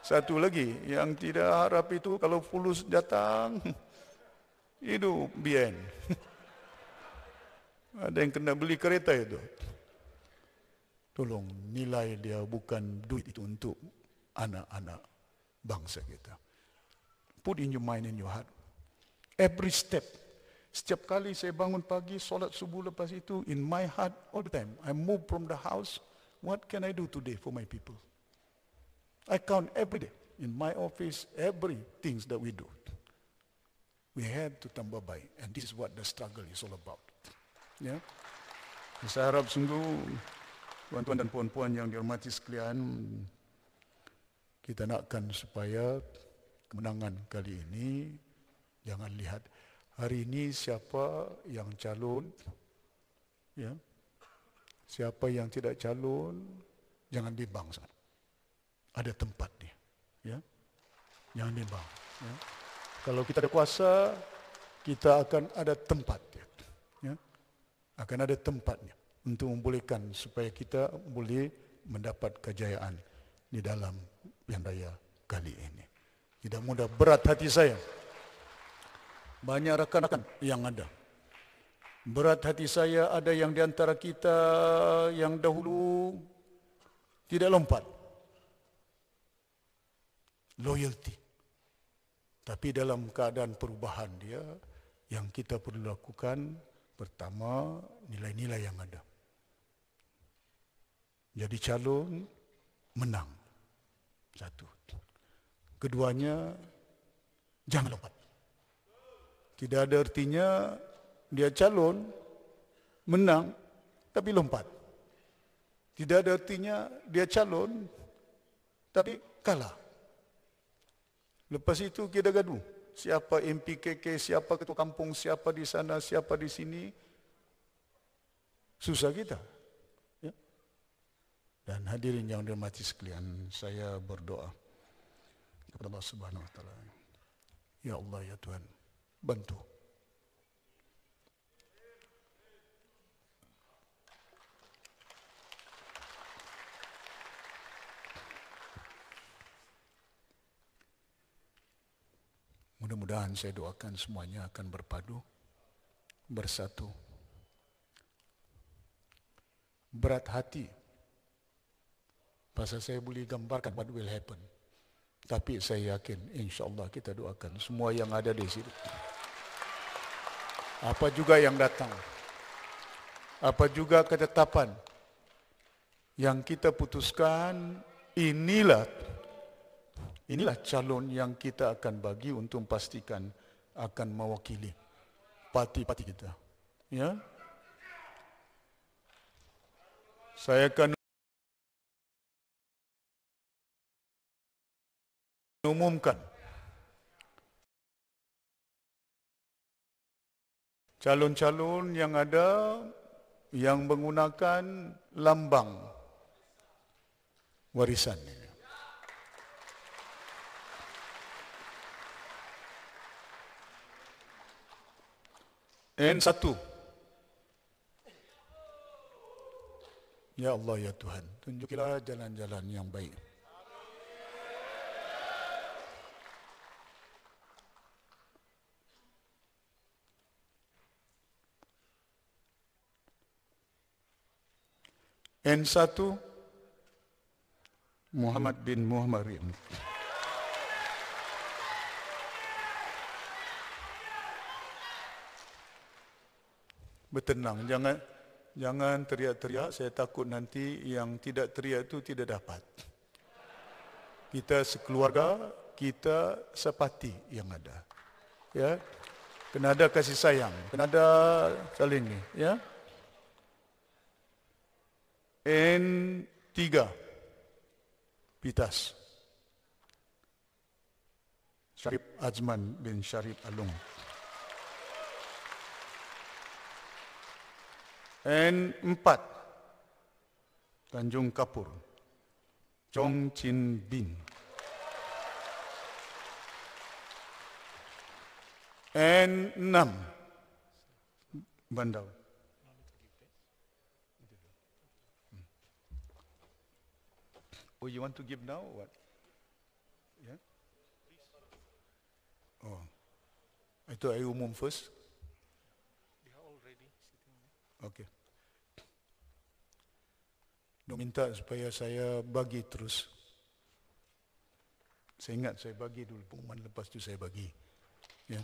Satu lagi, yang tidak harap itu kalau fulus datang, itu BN. Ada yang kena beli kereta itu. Tolong nilai dia bukan duit itu untuk anak-anak bangsa kita. Put in your mind and your heart. Every step. Setiap kali saya bangun pagi, solat subuh lepas itu, in my heart all the time. I move from the house. What can I do today for my people? I count every day in my office, every things that we do. We have to tambah baik, and this is what the struggle is all about. Ya, saya harap sungguh tuan-tuan dan puan-puan yang dihormati sekalian, kita nakkan supaya kemenangan kali ini jangan lihat hari ini siapa yang calon, ya, siapa yang tidak calon, jangan bimbang. Ada tempat dia, ya, jangan bimbang. Ya. Kalau kita ada kuasa, kita akan ada tempat. Ya. Akan ada tempatnya untuk membolehkan supaya kita boleh mendapat kejayaan di dalam pilihan raya kali ini. Tidak mudah, berat hati saya. Banyak rakan-rakan yang ada. Berat hati saya ada yang di antara kita yang dahulu tidak lompat. Loyalty. Tapi dalam keadaan perubahan dia, yang kita perlu lakukan, pertama, nilai-nilai yang ada. Jadi calon, menang. Satu. Keduanya, jangan lompat. Tidak ada artinya dia calon, menang, tapi lompat. Tidak ada artinya dia calon, tapi kalah. Lepas itu kita gaduh. Siapa MPKK, siapa ketua kampung, siapa di sana, siapa di sini. Susah kita. Ya. Dan hadirin yang dirahmati sekalian, saya berdoa kepada Allah Subhanahu Wa Taala. Ya Allah, ya Tuhan, bantu. Mudah-mudahan saya doakan semuanya akan berpadu, bersatu. Berat hati. Pasal saya boleh gambarkan what will happen. Tapi saya yakin, insya-Allah kita doakan semua yang ada di sini. Apa juga yang datang. Apa juga ketetapan yang kita putuskan, inilah calon yang kita akan bagi untuk memastikan akan mewakili parti-parti kita. Ya. Saya akan umumkan calon-calon yang ada yang menggunakan lambang warisan ini. N1. Ya Allah, ya Tuhan, tunjukilah jalan-jalan yang baik. N1 Muhammad bin Muhammad Rim. Bertenang, jangan teriak-teriak, saya takut nanti yang tidak teriak itu tidak dapat. Kita sekeluarga, kita sepati yang ada. Ya. Kena ada kasih sayang, kena ada saling ni, ya. N3 Pitas Syarif Azman bin Syarif Alung. N4 Tanjung Kapur Chong Chin Bin. N6 Bandau. Oh, you want to give now or what? Yeah? Oh, I thought I umum first. They are already sitting there. Okay. Dok minta supaya saya bagi terus. Saya ingat saya bagi dulu, pengumuman lepas tu saya bagi. Ya.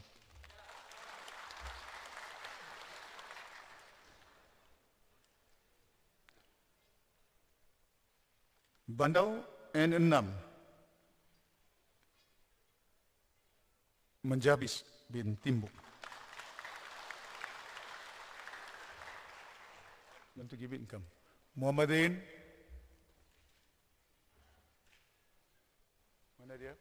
Bandau N6 Menjabis bin Timbuk. Want to give it income. Muhammadin. Mana dia?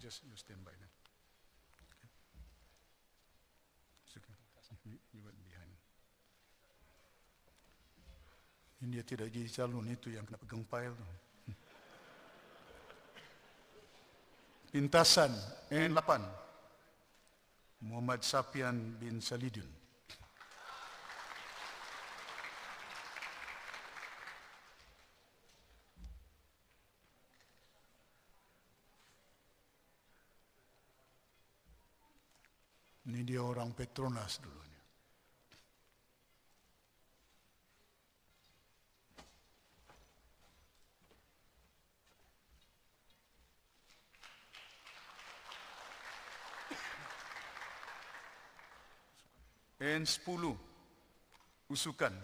Just you stand by then. It's okay. You went behind. Ini dia tidak jadi calon itu yang kena pegang file tu. Pintasan N8 Muhammad Sapian bin Salidun. Ini dia orang Petronas dulunya. N10 Usukan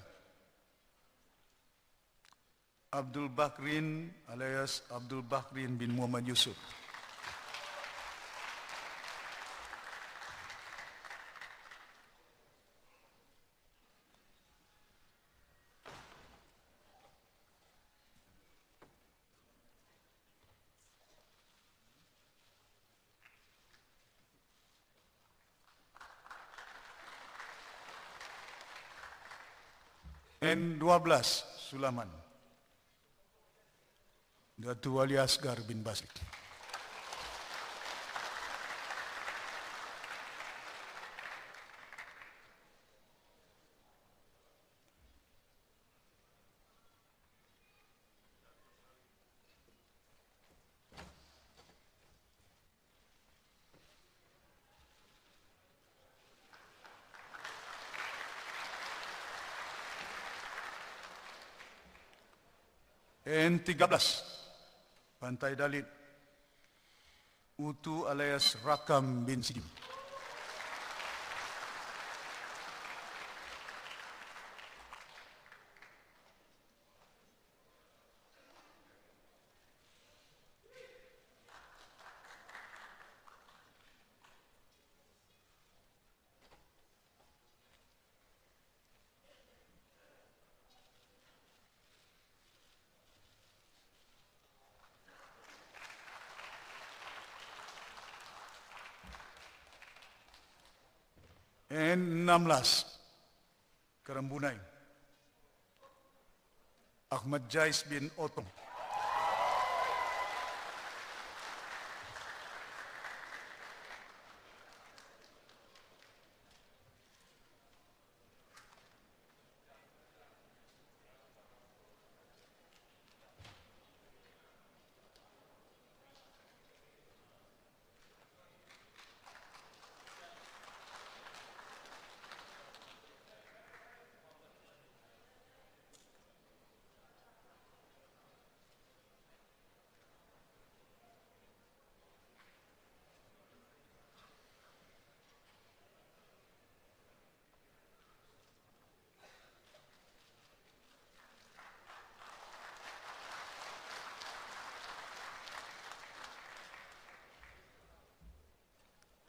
Abdul Bakrin alias Abdul Bakrin bin Muhammad Yusuf. N12 Sulaman Datu Wali Asgar bin Basri. N13 Pantai Dalit Utu alias Rakam bin Sidim. N16 Kerembunai Ahmad Jais bin Otong.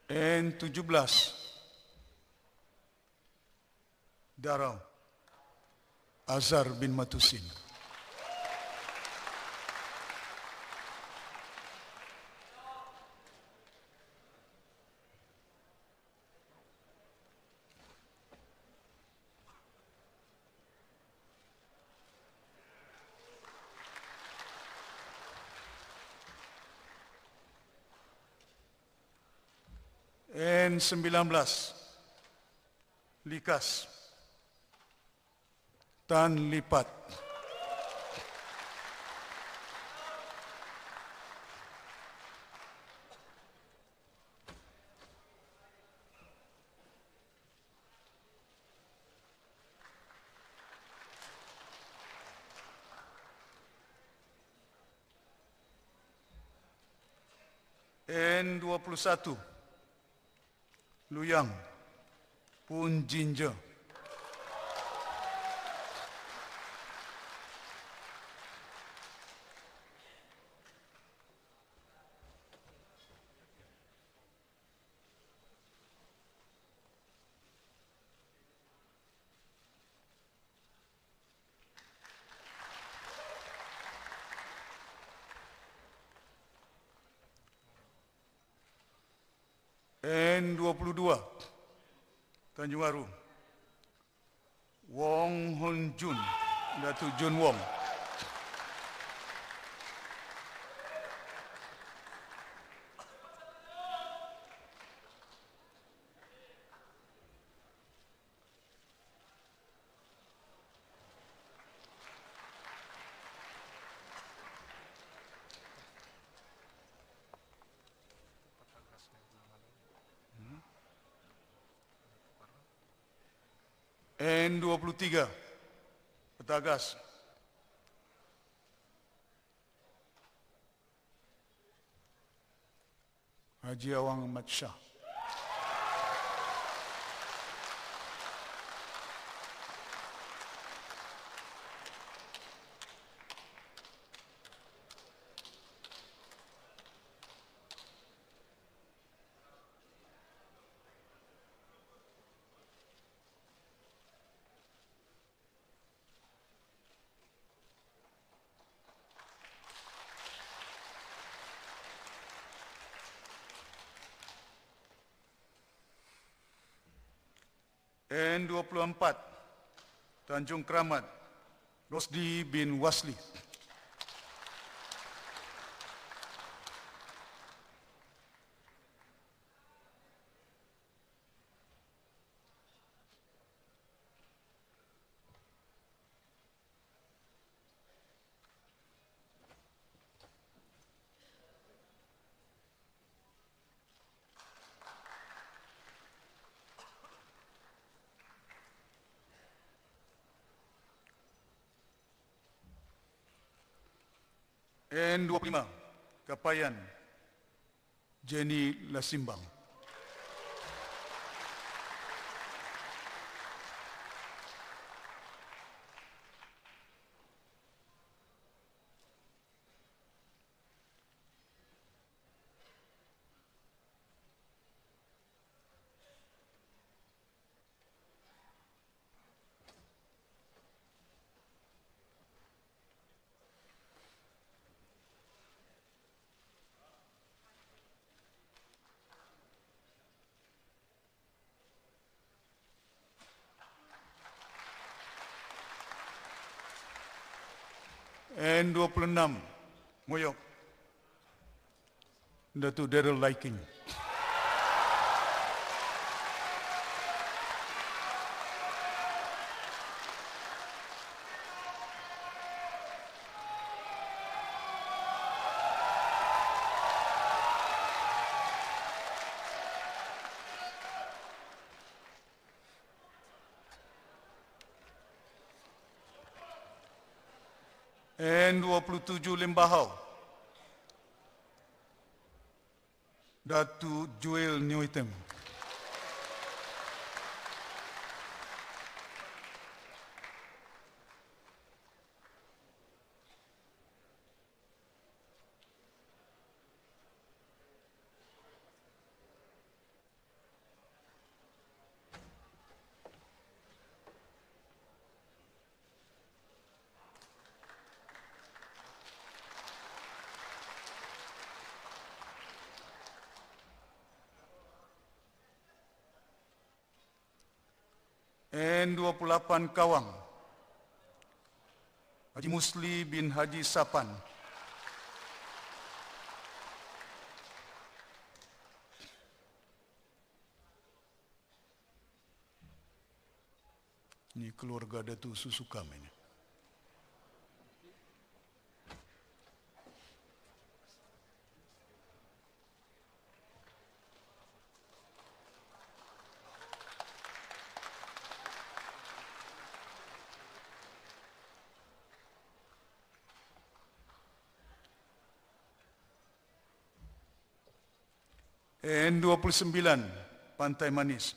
N17 Darau Azhar bin Matusin. N19 Likas, Tan Lipat, N21, Luyang, Pun Jinja, N22, Tanjung Aru, Wong Hun Jun, Datuk Jun Wong, N23, Petagas, Haji Awang Ahmad Shah. N24, Tanjung Kramat, Rosdi bin Wasli. N25, Kapayan, Jenny Lasimbang. N26, Moyok, Datuk Daryl Laiking. N27, Lembahau, Datuk Joel Nyoitem. N28, Kawang, Haji Musli bin Haji Sapan. Ini keluarga Datuk Susukam ini. N29 Pantai Manis,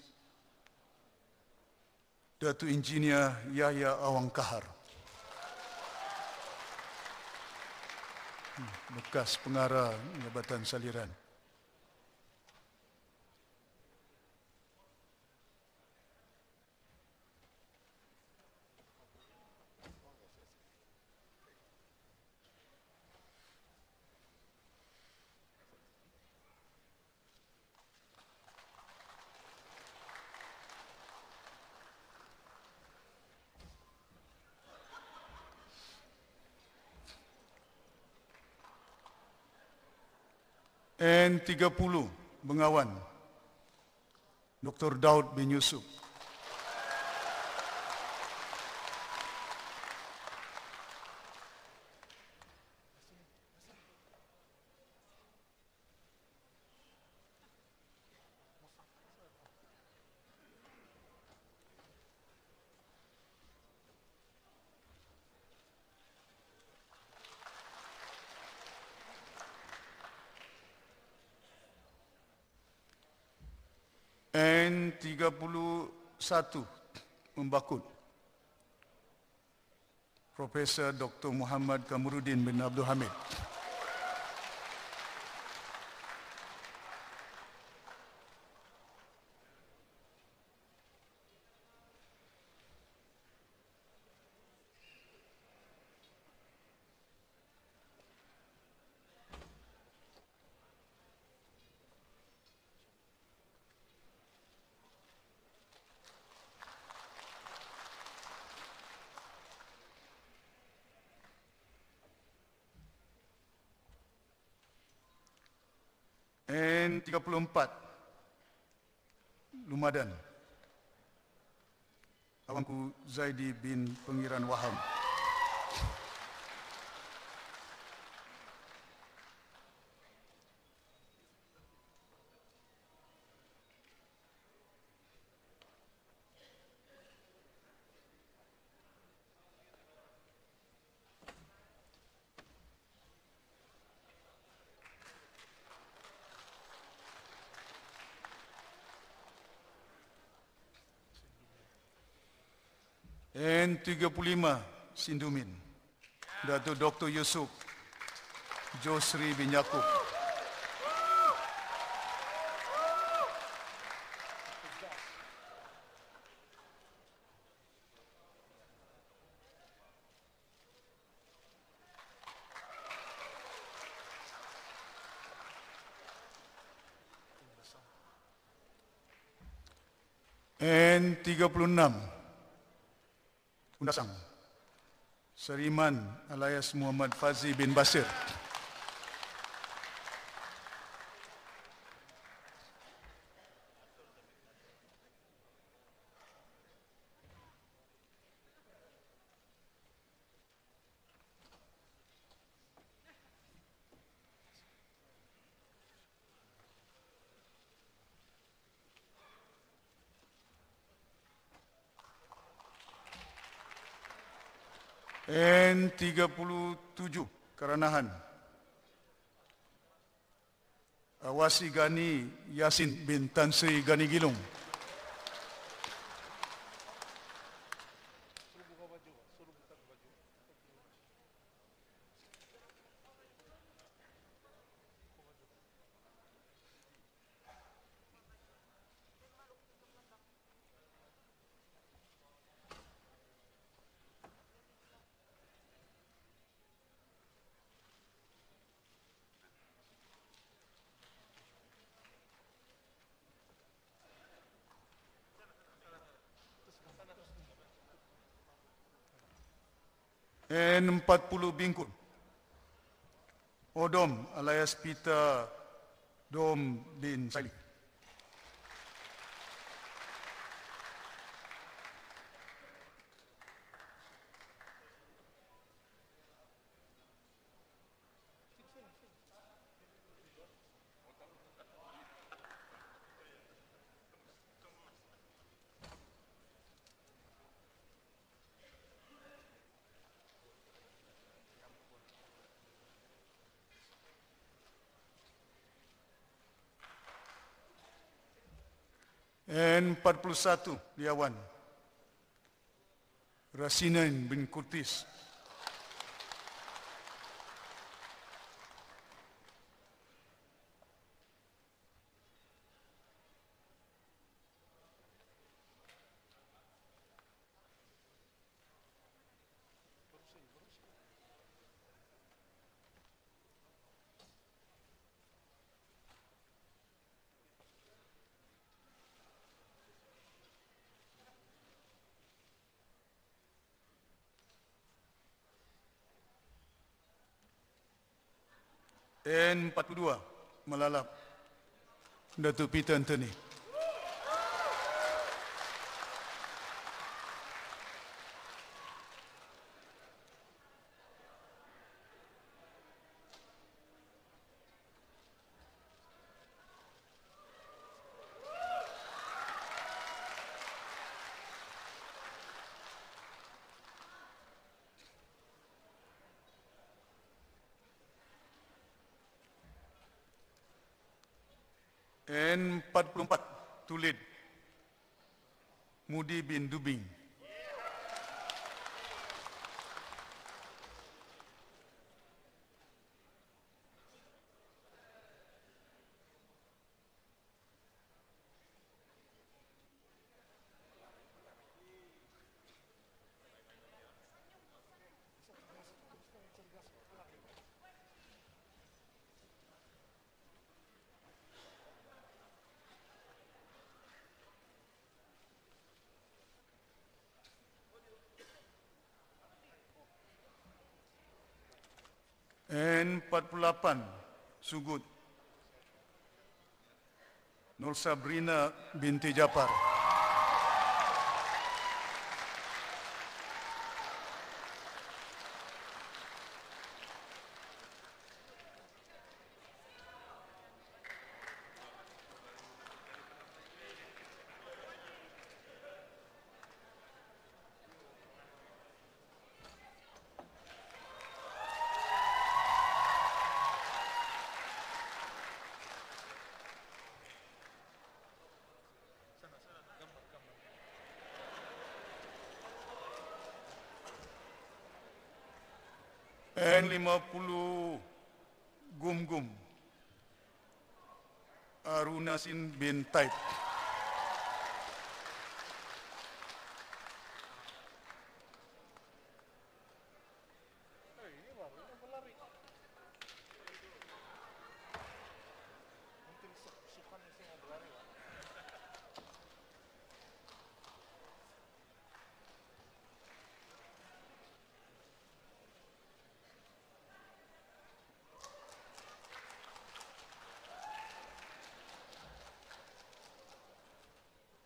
Datuk Engineer Yahya Awang Kahar, bekas pengarah Jabatan Saliran. N30 Bengawan, Dr. Daud bin Yusuf. N31 Membakut, Profesor Dr. Muhammad Kamuruddin bin Abdul Hamid. N34 Lumadan, Abangku Zaidi bin Pengiran Waham. N35 Sindumin, Datuk Dr. Yusuf Josri bin Yaakob. N36 Undasang, Sariman alias Muhammad Fazi bin Basir. N37 Keranahan, Awasi Gani Yasin bin Tan Sri Gani Gilung. N40 Bingkut, Odom alias Peter Dom bin Saili. N41 Liawan, Rasinain bin Kurtis, N42 Melalap, Datuk Peter Anthony. N44 Tulid, Mudi bin Dubing. N48 Sugut, Nur Sabrina binti Japar. N50 Gum-Gum, Arunasin bin Taib.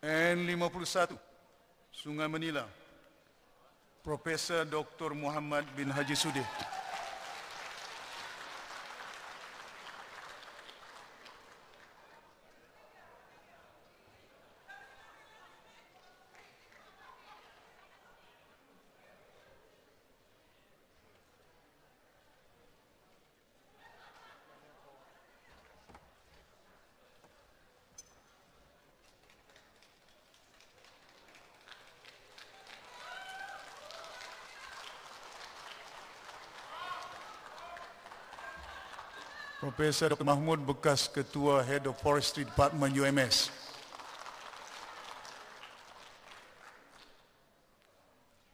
N51 Sungai Menila, Profesor Dr. Muhammad bin Haji Sudeh. Profesor Dr. Mahmud, bekas Ketua Head of Forestry Department UMS.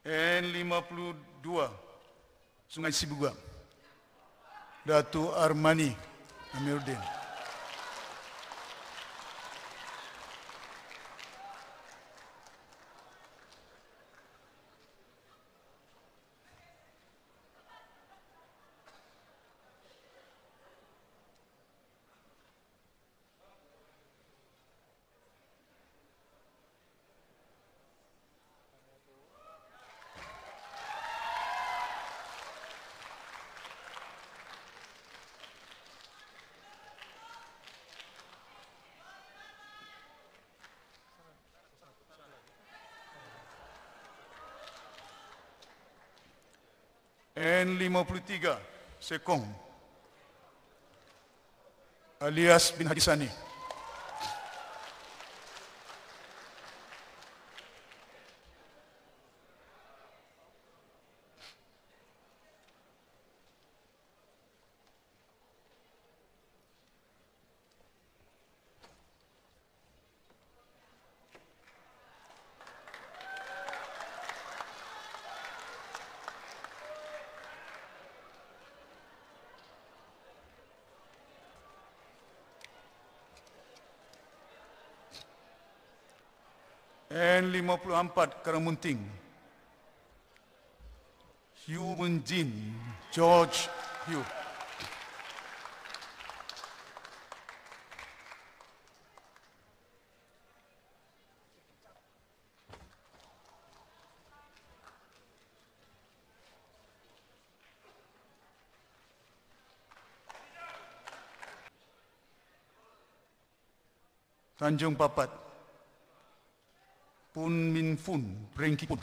N52 Sungai Sibuga, Datuk Armani Amiruddin. N53 Sekong, alias bin Haji Sani. N54 Karamunting, Hugh Munjin, George Hugh. Tanjung Papat, Pun Min Fun, Brengki Pun.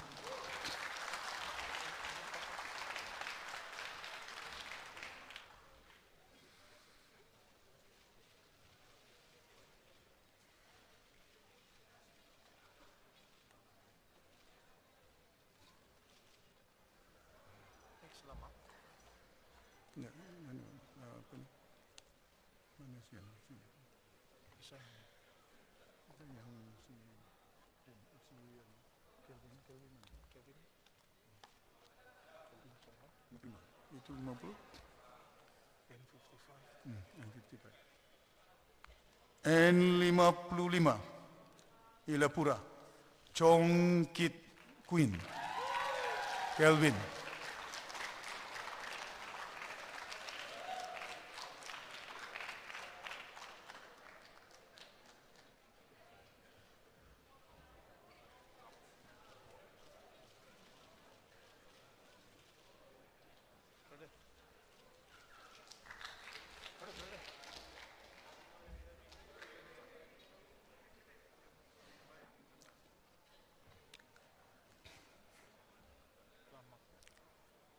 Itu 50? N55 Ilapura, Chong Kit Queen, Kelvin.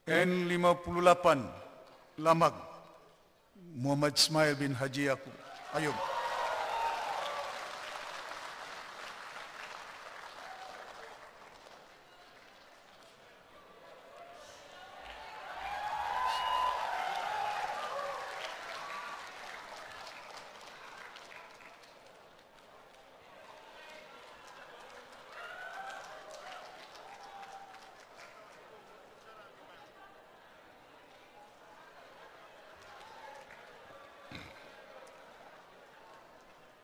N58 Lamag, Muhammad Ismail bin Haji Yaqub Ayub.